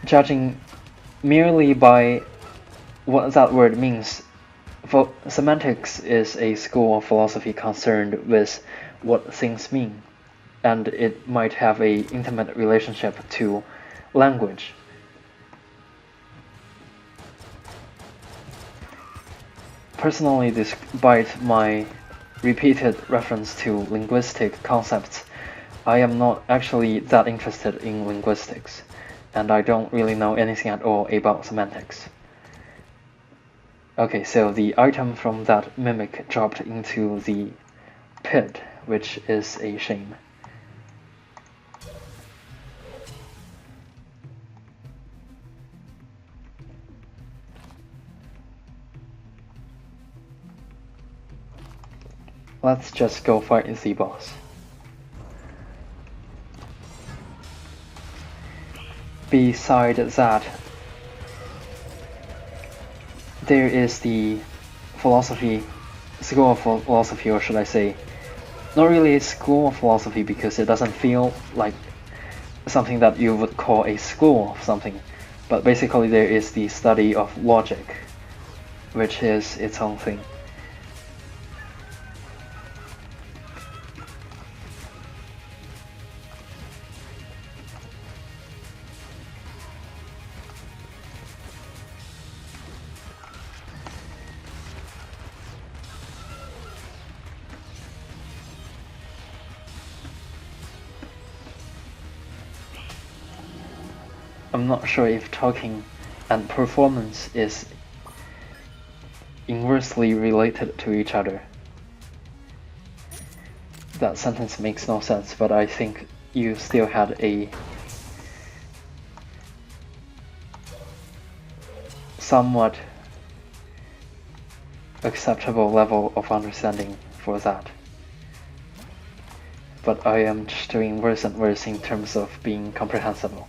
Judging merely by what that word means, semantics is a school of philosophy concerned with what things mean, and it might have an intimate relationship to language. Personally, despite my repeated reference to linguistic concepts, I am not actually that interested in linguistics, and I don't really know anything at all about semantics. Okay, so the item from that mimic dropped into the pit, which is a shame. Let's just go fight the boss. Beside that, there is the school of philosophy, or should I say, not really a school of philosophy because it doesn't feel like something that you would call a school of something, but basically there is the study of logic, which is its own thing. I'm not sure if talking and performance is inversely related to each other. That sentence makes no sense, but I think you still had a somewhat acceptable level of understanding for that. But I am just doing worse and worse in terms of being comprehensible.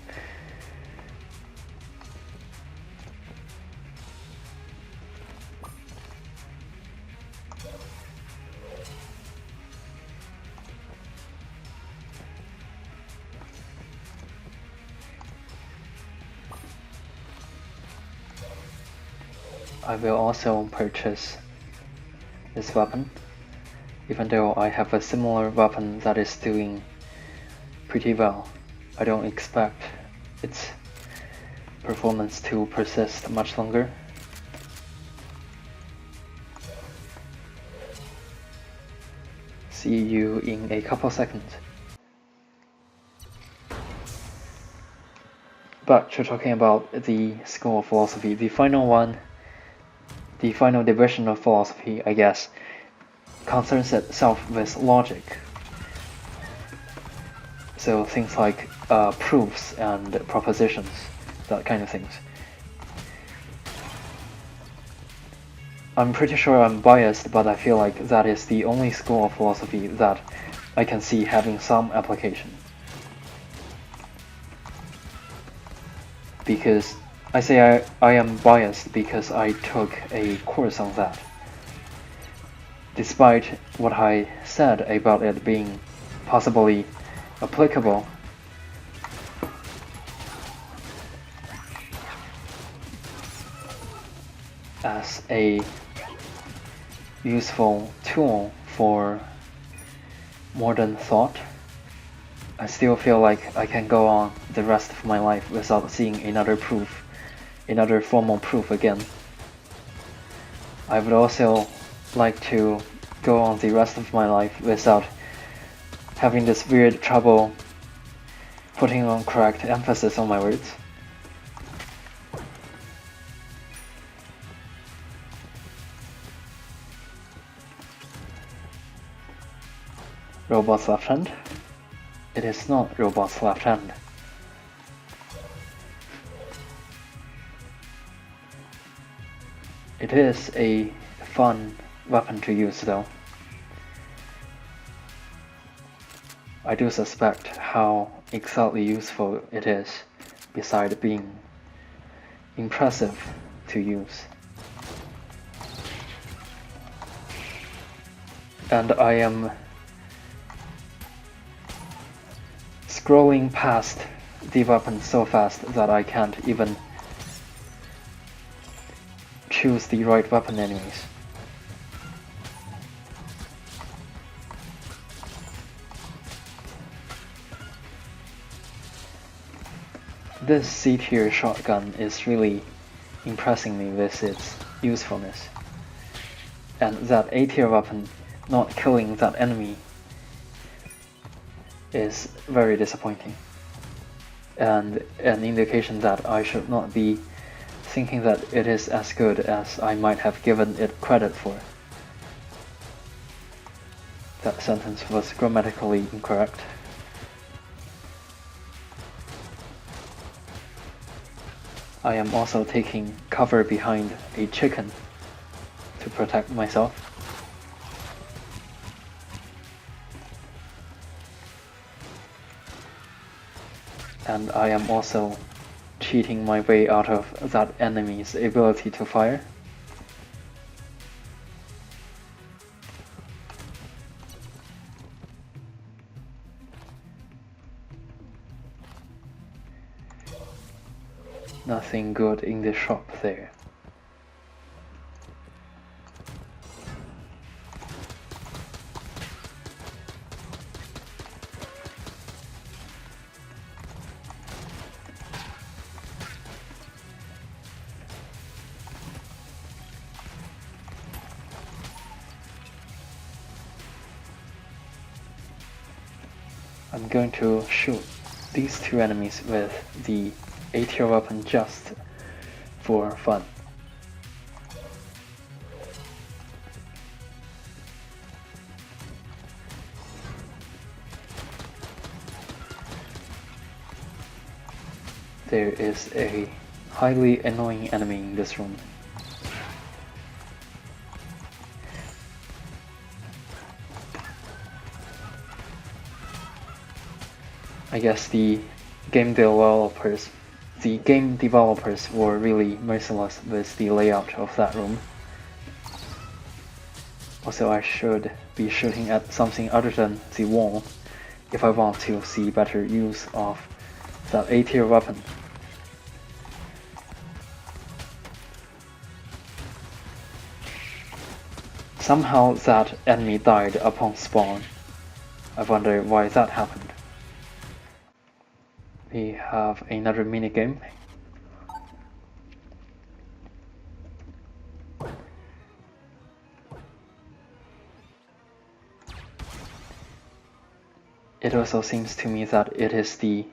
I will also purchase this weapon, even though I have a similar weapon that is doing pretty well. I don't expect its performance to persist much longer. See you in a couple seconds. But you're talking about the school of philosophy, the final one, the final division of philosophy, I guess, concerns itself with logic. So things like proofs and propositions, that kind of things. I'm pretty sure I'm biased, but I feel like that is the only school of philosophy that I can see having some application. Because I say I am biased because I took a course on that. Despite what I said about it being possibly applicable, as a useful tool for modern thought, I still feel like I can go on the rest of my life without seeing another proof, another formal proof again. I would also like to go on the rest of my life without having this weird trouble putting on correct emphasis on my words. Robot's left hand? It is not Robot's left hand. It is a fun weapon to use though. I do suspect how exactly useful it is, besides being impressive to use. And I am scrolling past the weapon so fast that I can't even choose the right weapon anyways. This C-tier shotgun is really impressing me with its usefulness. And that A-tier weapon not killing that enemy is very disappointing, and an indication that I should not be thinking that it is as good as I might have given it credit for. That sentence was grammatically incorrect. I am also taking cover behind a chicken to protect myself. And I am also cheating my way out of that enemy's ability to fire. Nothing good in the shop there. I'm going to shoot these two enemies with the A-tier weapon just for fun. There is a highly annoying enemy in this room. I guess the game developers were really merciless with the layout of that room. Also, I should be shooting at something other than the wall if I want to see better use of that A-tier weapon. Somehow that enemy died upon spawn. I wonder why that happened. We have another minigame. It also seems to me that it is the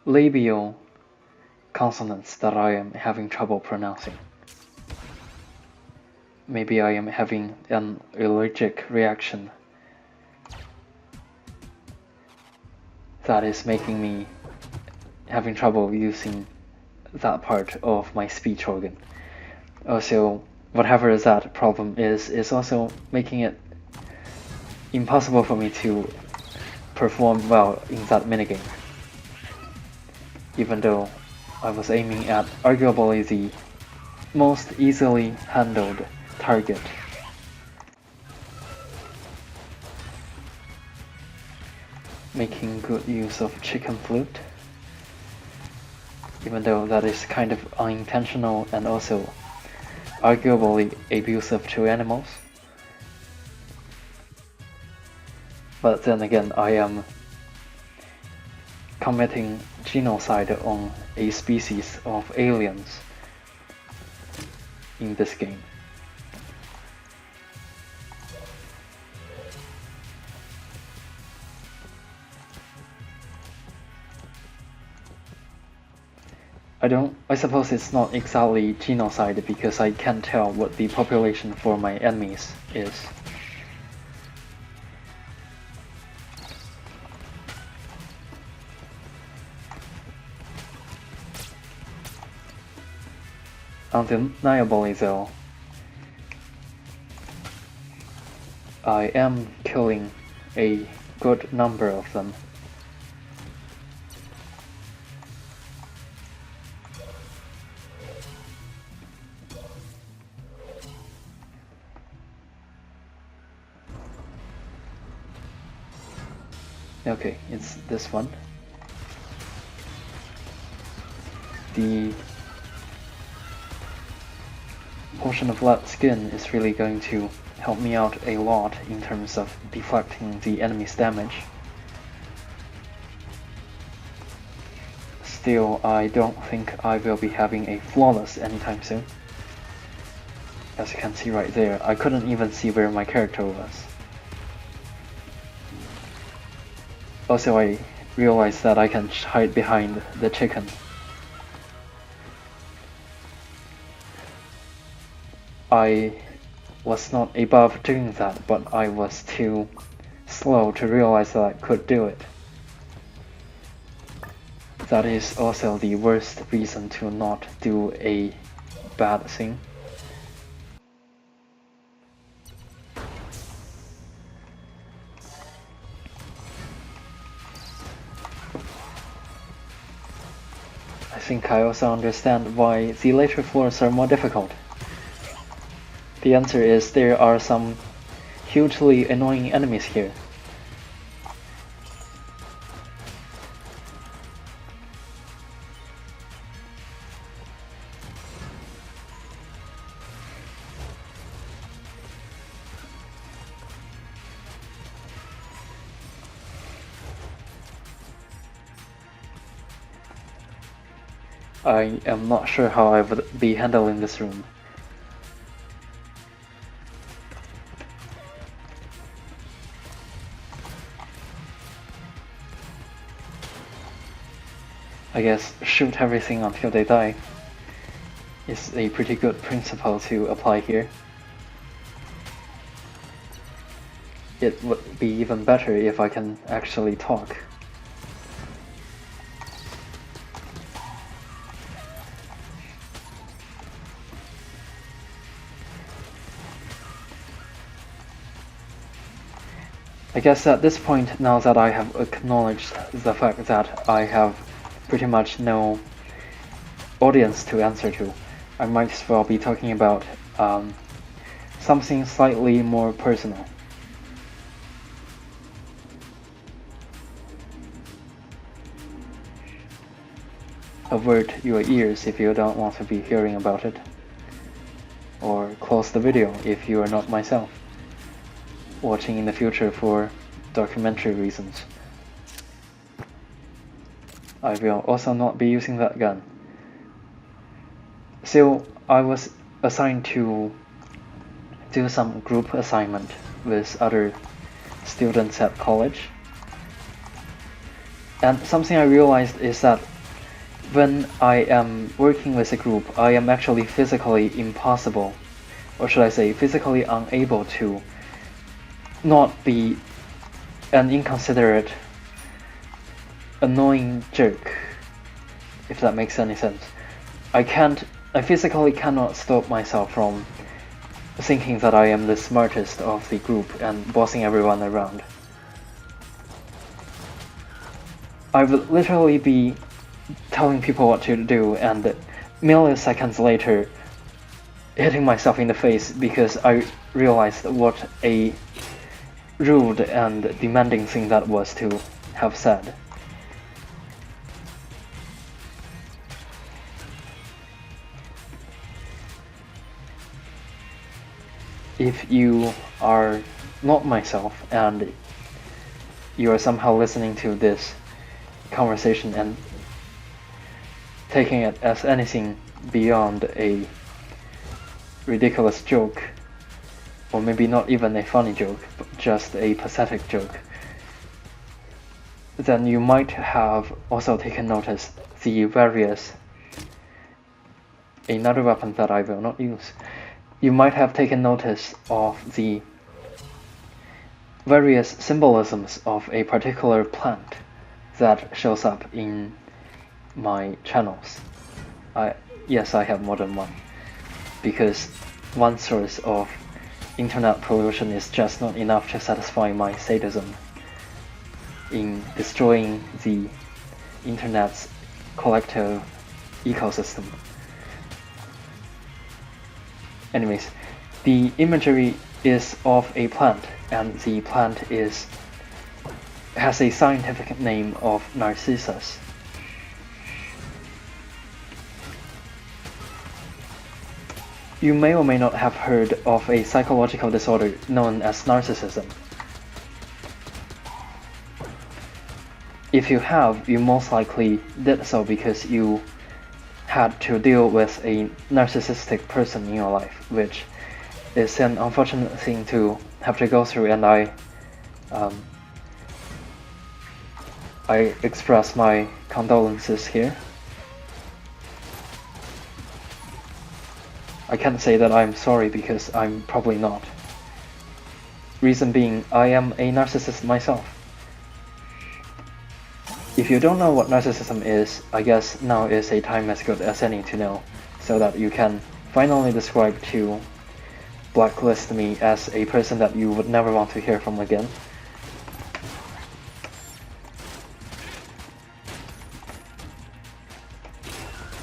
labial consonants that I am having trouble pronouncing. Maybe I am having an allergic reaction that is making me having trouble using that part of my speech organ. Also, whatever that problem is also making it impossible for me to perform well in that minigame. Even though I was aiming at arguably the most easily handled target. Making good use of chicken flute, even though that is kind of unintentional and also arguably abusive to animals. But then again, I am committing genocide on a species of aliens in this game. I suppose it's not exactly genocide because I can't tell what the population for my enemies is. Undeniably though, I am killing a good number of them. Okay, it's this one. The portion of flat skin is really going to help me out a lot in terms of deflecting the enemy's damage. Still, I don't think I will be having a flawless anytime soon. As you can see right there, I couldn't even see where my character was. Also, I realized that I can hide behind the chicken. I was not above doing that, but I was too slow to realize that I could do it. That is also the worst reason to not do a bad thing. I think I also understand why the later floors are more difficult. The answer is there are some hugely annoying enemies here. I am not sure how I would be handling this room. I guess shoot everything until they die is a pretty good principle to apply here. It would be even better if I can actually talk. I guess at this point, now that I have acknowledged the fact that I have pretty much no audience to answer to, I might as well be talking about something slightly more personal. Avert your ears if you don't want to be hearing about it. or close the video if you are not myself, watching in the future for documentary reasons. I will also not be using that gun. So I was assigned to do some group assignment with other students at college. And something I realized is that when I am working with a group, I am actually physically impossible, or should I say physically unable to not be an inconsiderate, annoying jerk, if that makes any sense. I physically cannot stop myself from thinking that I am the smartest of the group and bossing everyone around. I would literally be telling people what to do and milliseconds later hitting myself in the face because I realized what a rude and demanding thing that was to have said. If you are not myself and you are somehow listening to this conversation and taking it as anything beyond a ridiculous joke, or maybe not even a funny joke, but just a pathetic joke, then you might have also taken notice the various, another weapon that I will not use, you might have taken notice of the various symbolisms of a particular plant that shows up in my channels. Yes, I have more than one, because one source of internet pollution is just not enough to satisfy my sadism in destroying the internet's collective ecosystem. Anyways, the imagery is of a plant, and the plant has a scientific name of Narcissus. You may or may not have heard of a psychological disorder known as narcissism. If you have, you most likely did so because you had to deal with a narcissistic person in your life, which is an unfortunate thing to have to go through, and I express my condolences here. I can't say that I'm sorry because I'm probably not. Reason being, I am a narcissist myself. If you don't know what narcissism is, I guess now is a time as good as any to know, so that you can finally describe to blacklist me as a person that you would never want to hear from again.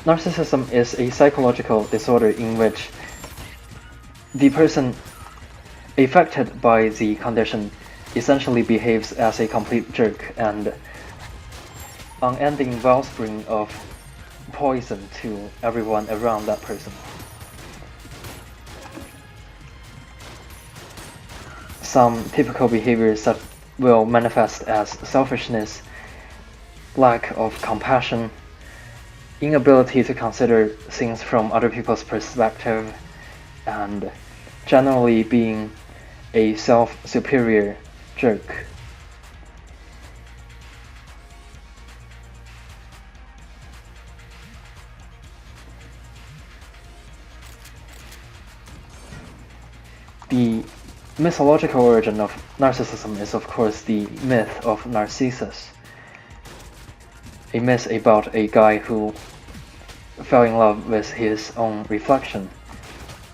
Narcissism is a psychological disorder in which the person affected by the condition essentially behaves as a complete jerk and unending wellspring of poison to everyone around that person. Some typical behaviors that will manifest as selfishness, lack of compassion, inability to consider things from other people's perspective, and generally being a self-superior jerk. The mythological origin of narcissism is, of course, the myth of Narcissus, a myth about a guy who fell in love with his own reflection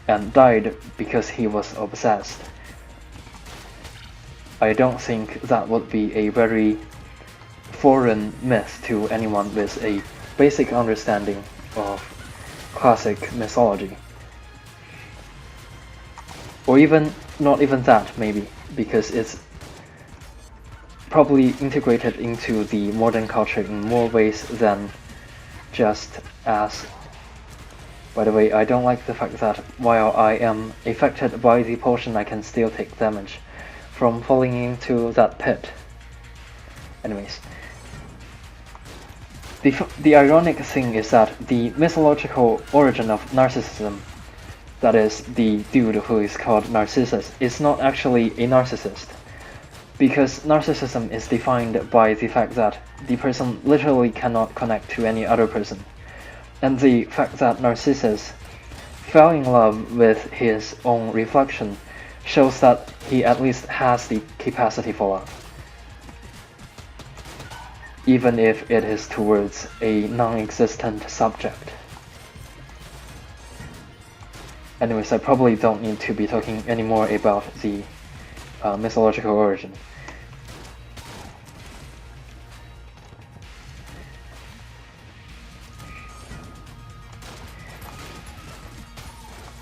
and died because he was obsessed. I don't think that would be a very foreign myth to anyone with a basic understanding of classic mythology. Or even, not even that, maybe, because it's probably integrated into the modern culture in more ways than just as By the way, I don't like the fact that while I am affected by the potion, I can still take damage from falling into that pit. Anyways, the ironic thing is that the mythological origin of narcissism, that is, the dude who is called Narcissus, is not actually a narcissist. Because narcissism is defined by the fact that the person literally cannot connect to any other person. And the fact that Narcissus fell in love with his own reflection shows that he at least has the capacity for love, even if it is towards a non-existent subject. Anyways, I probably don't need to be talking anymore about the mythological origin.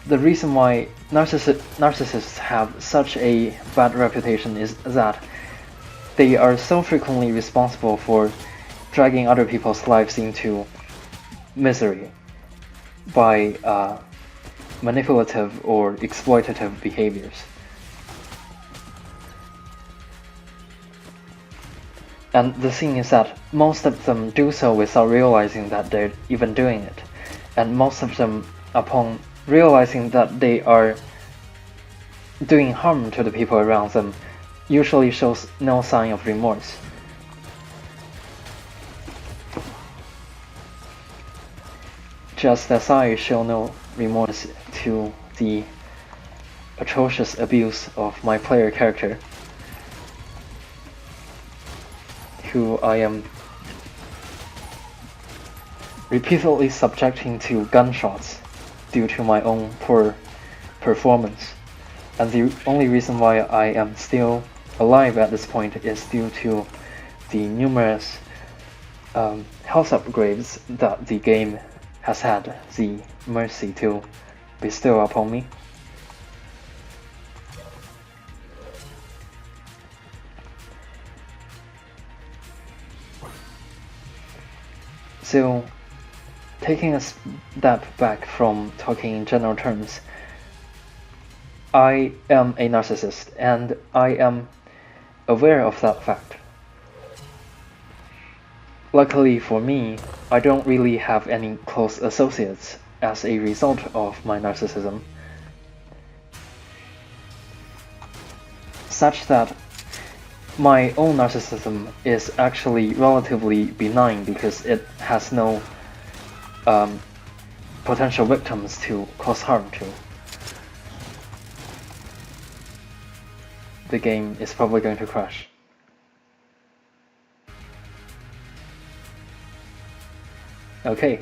The reason why narcissists have such a bad reputation is that they are so frequently responsible for dragging other people's lives into misery by manipulative or exploitative behaviors. And the thing is that most of them do so without realizing that they're even doing it. And most of them, upon realizing that they are doing harm to the people around them, usually shows no sign of remorse. Just as I show no remorse to the atrocious abuse of my player character, who I am repeatedly subjecting to gunshots due to my own poor performance. And the only reason why I am still alive at this point is due to the numerous health upgrades that the game has had the mercy to bestow upon me. So, taking a step back from talking in general terms, I am a narcissist, and I am aware of that fact. Luckily for me, I don't really have any close associates as a result of my narcissism, such that my own narcissism is actually relatively benign because it has no potential victims to cause harm to. The game is probably going to crash. Okay,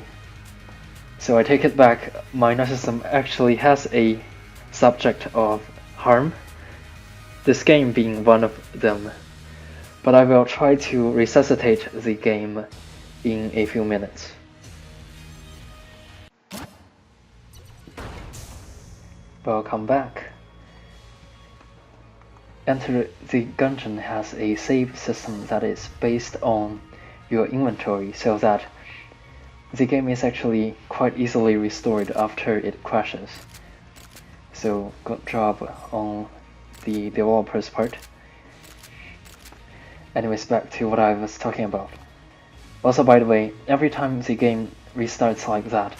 so I take it back, my narcissism actually has a subject of harm, this game being one of them, but I will try to resuscitate the game in a few minutes. Welcome back. Enter the Gungeon has a save system that is based on your inventory, so that the game is actually quite easily restored after it crashes. So good job on the developer's part. Anyways, back to what I was talking about. Also, by the way, every time the game restarts like that,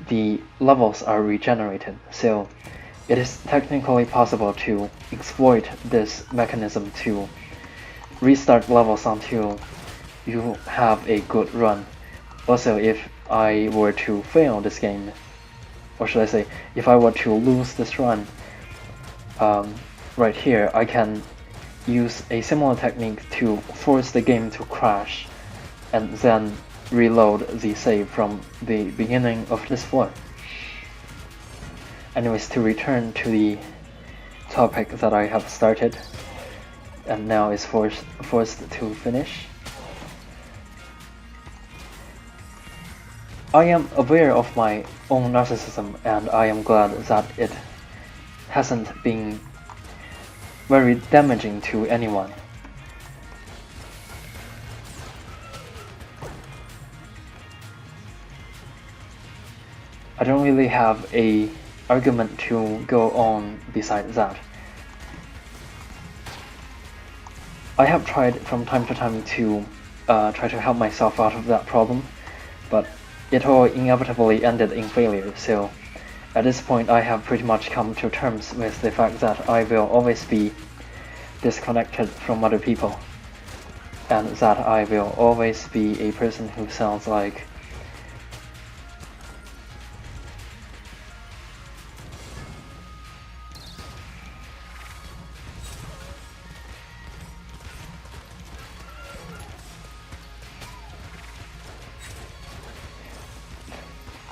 the levels are regenerated, so it is technically possible to exploit this mechanism to restart levels until you have a good run. Also, if I were to fail this game, or should I say, if I were to lose this run, right here, I can use a similar technique to force the game to crash, and then reload the save from the beginning of this floor. Anyways, to return to the topic that I have started, and now is forced to finish. I am aware of my own narcissism, and I am glad that it hasn't been very damaging to anyone. I don't really have a argument to go on besides that. I have tried from time to time to try to help myself out of that problem, but it all inevitably ended in failure, so at this point I have pretty much come to terms with the fact that I will always be disconnected from other people, and that I will always be a person who sounds like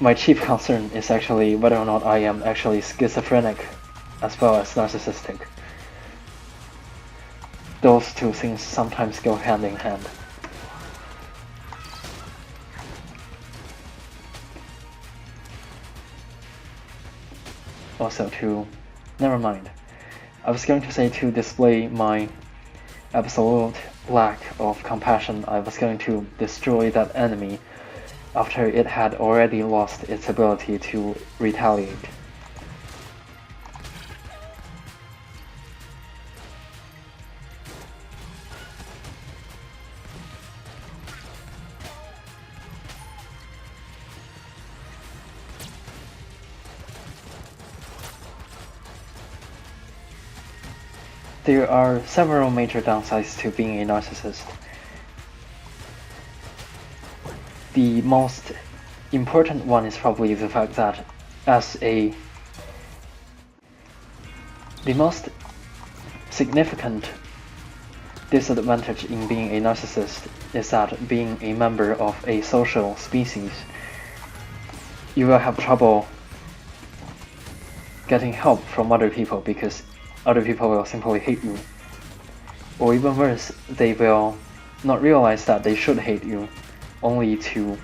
my chief concern is actually whether or not I am actually schizophrenic as well as narcissistic. Those two things sometimes go hand in hand. Also never mind. I was going to say to display my absolute lack of compassion, I was going to destroy that enemy after it had already lost its ability to retaliate. There are several major downsides to being a narcissist. The most important one is probably the fact that the most significant disadvantage in being a narcissist is that being a member of a social species, you will have trouble getting help from other people because other people will simply hate you. Or even worse, they will not realize that they should hate you, only to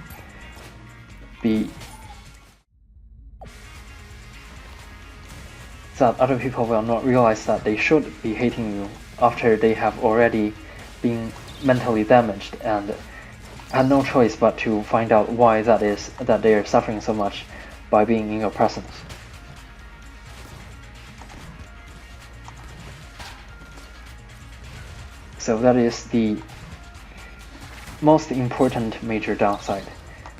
be that other people will not realize that they should be hating you after they have already been mentally damaged and had no choice but to find out why that is that they are suffering so much by being in your presence. So that is the most important major downside.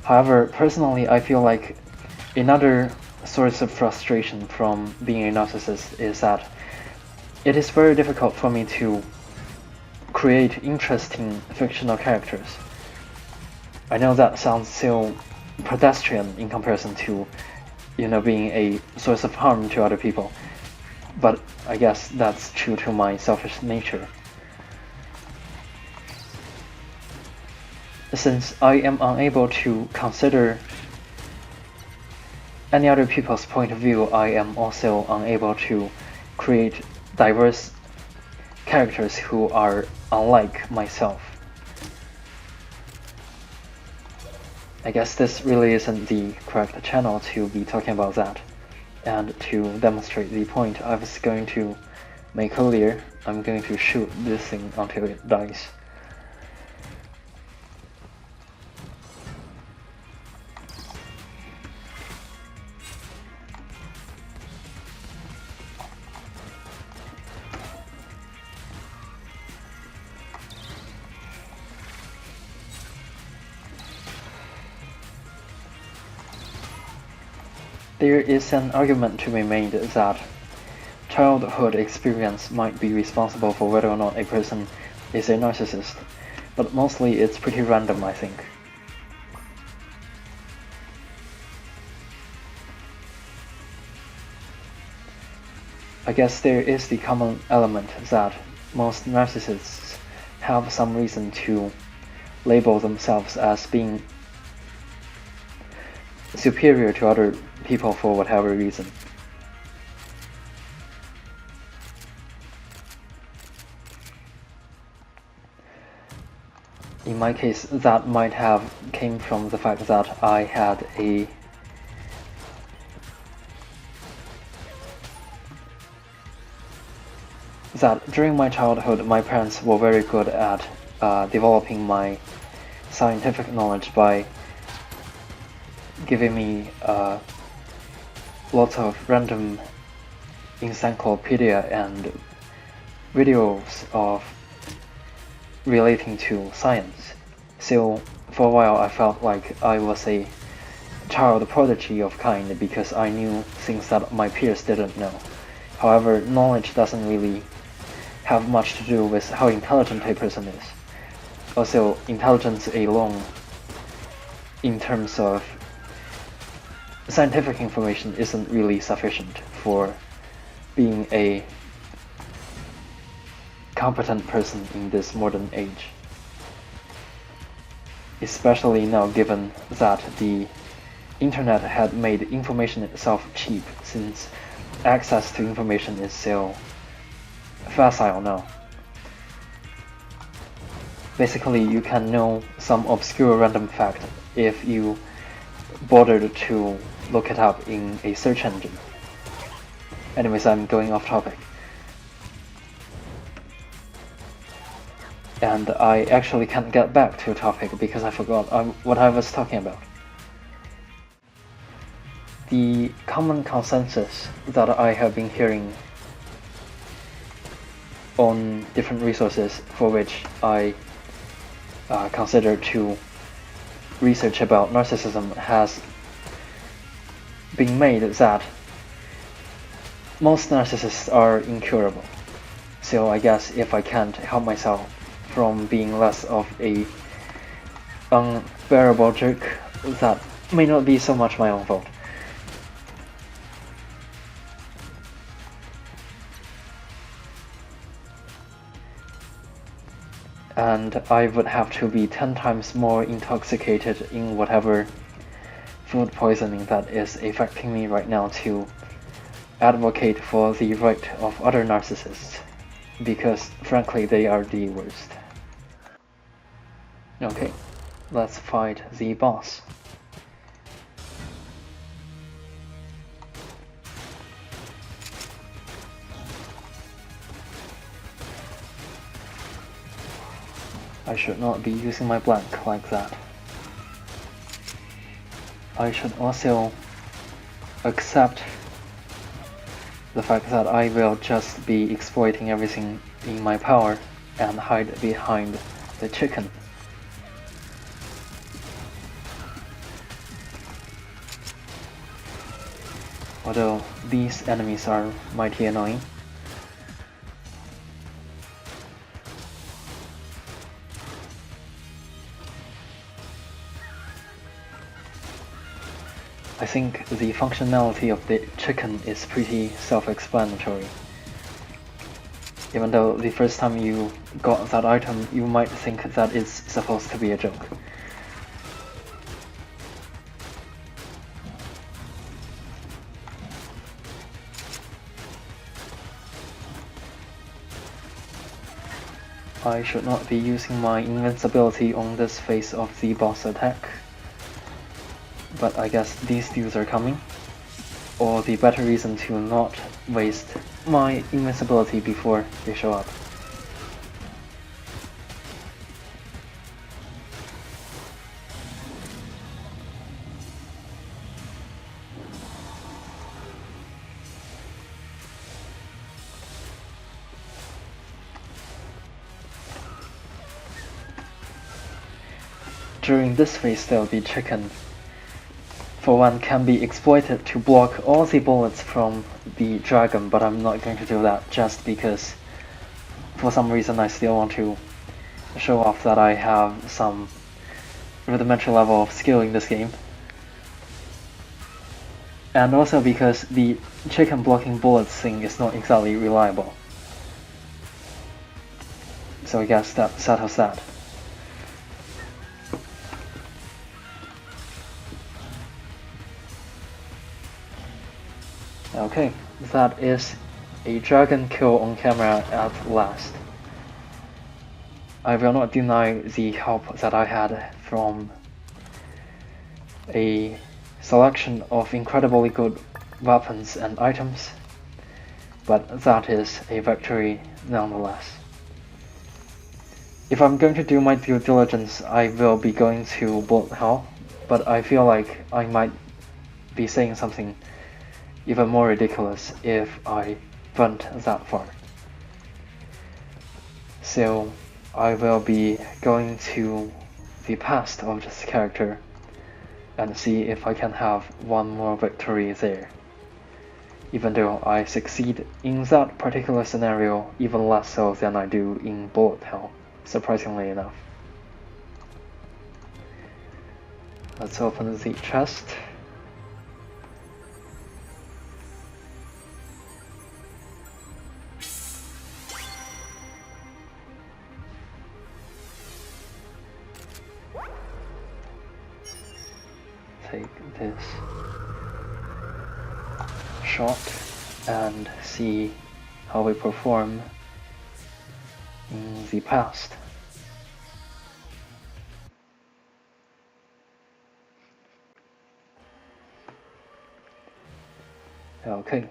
However, personally, I feel like another source of frustration from being a narcissist is that it is very difficult for me to create interesting fictional characters. I know that sounds so pedestrian in comparison to, being a source of harm to other people, but I guess that's true to my selfish nature. Since I am unable to consider any other people's point of view, I am also unable to create diverse characters who are unlike myself. I guess this really isn't the correct channel to be talking about that. And to demonstrate the point I was going to make earlier, I'm going to shoot this thing until it dies. There is an argument to be made that childhood experience might be responsible for whether or not a person is a narcissist, but mostly it's pretty random, I think. I guess there is the common element that most narcissists have some reason to label themselves as being superior to other people for whatever reason. In my case, that might have came from the fact that I had that during my childhood, my parents were very good at developing my scientific knowledge by giving me lots of random encyclopedia and videos of relating to science. So for a while I felt like I was a child prodigy of kind because I knew things that my peers didn't know. However, knowledge doesn't really have much to do with how intelligent a person is. Also, intelligence alone, in terms of scientific information, isn't really sufficient for being a competent person in this modern age. Especially now, given that the internet had made information itself cheap, since access to information is so facile now. Basically, you can know some obscure random fact if you bothered to look it up in a search engine. Anyways, I'm going off topic. And I actually can't get back to a topic because I forgot what I was talking about. The common consensus that I have been hearing on different resources for which I consider to research about narcissism has been made that most narcissists are incurable. So I guess if I can't help myself from being less of a unbearable jerk, that may not be so much my own fault. And I would have to be 10 times more intoxicated in whatever food poisoning that is affecting me right now to advocate for the right of other narcissists, because frankly they are the worst. Okay, let's fight the boss. I should not be using my blank like that. I should also accept the fact that I will just be exploiting everything in my power and hide behind the chicken. Although these enemies are mighty annoying. I think the functionality of the chicken is pretty self-explanatory. Even though the first time you got that item, you might think that it's supposed to be a joke. I should not be using my invincibility on this phase of the boss attack. But I guess these dudes are coming, or the better reason to not waste my invincibility before they show up. During this phase though, the chicken for one can be exploited to block all the bullets from the dragon, but I'm not going to do that just because for some reason I still want to show off that I have some rudimentary level of skill in this game. And also because the chicken blocking bullets thing is not exactly reliable. So I guess that settles that. Okay, that is a dragon kill on camera at last. I will not deny the help that I had from a selection of incredibly good weapons and items, but that is a victory nonetheless. If I'm going to do my due diligence, I will be going to bullet hell, but I feel like I might be saying something even more ridiculous if I went that far. So I will be going to the past of this character and see if I can have one more victory there. Even though I succeed in that particular scenario even less so than I do in bullet hell, surprisingly enough. Let's open the chest. Take this shot and see how we perform in the past. Okay.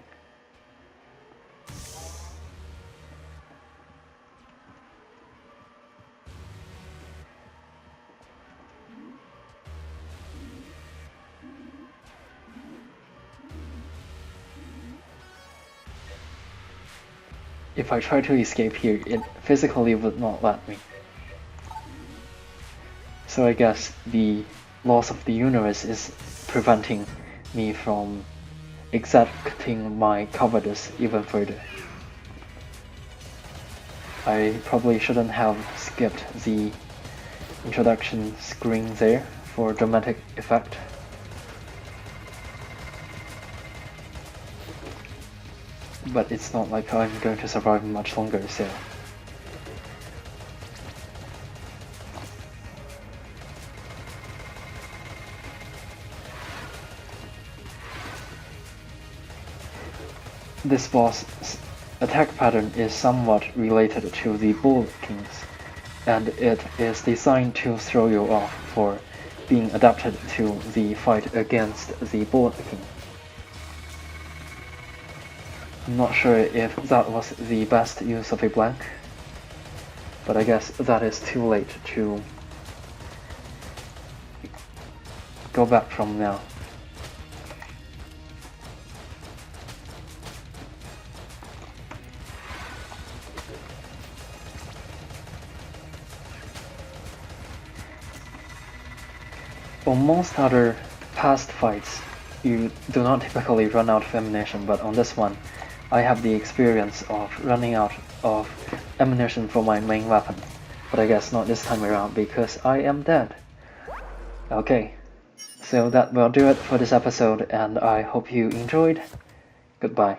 If I try to escape here, it physically would not let me. So I guess the loss of the universe is preventing me from exacting my cowardice even further. I probably shouldn't have skipped the introduction screen there for dramatic effect. But it's not like I'm going to survive much longer, so... This boss's attack pattern is somewhat related to the Bullet King's, and it is designed to throw you off for being adapted to the fight against the Bullet King. I'm not sure if that was the best use of a blank, but I guess that is too late to go back from now. On most other past fights, you do not typically run out of ammunition, but on this one, I have the experience of running out of ammunition for my main weapon. But I guess not this time around because I am dead. Okay, so that will do it for this episode, and I hope you enjoyed. Goodbye.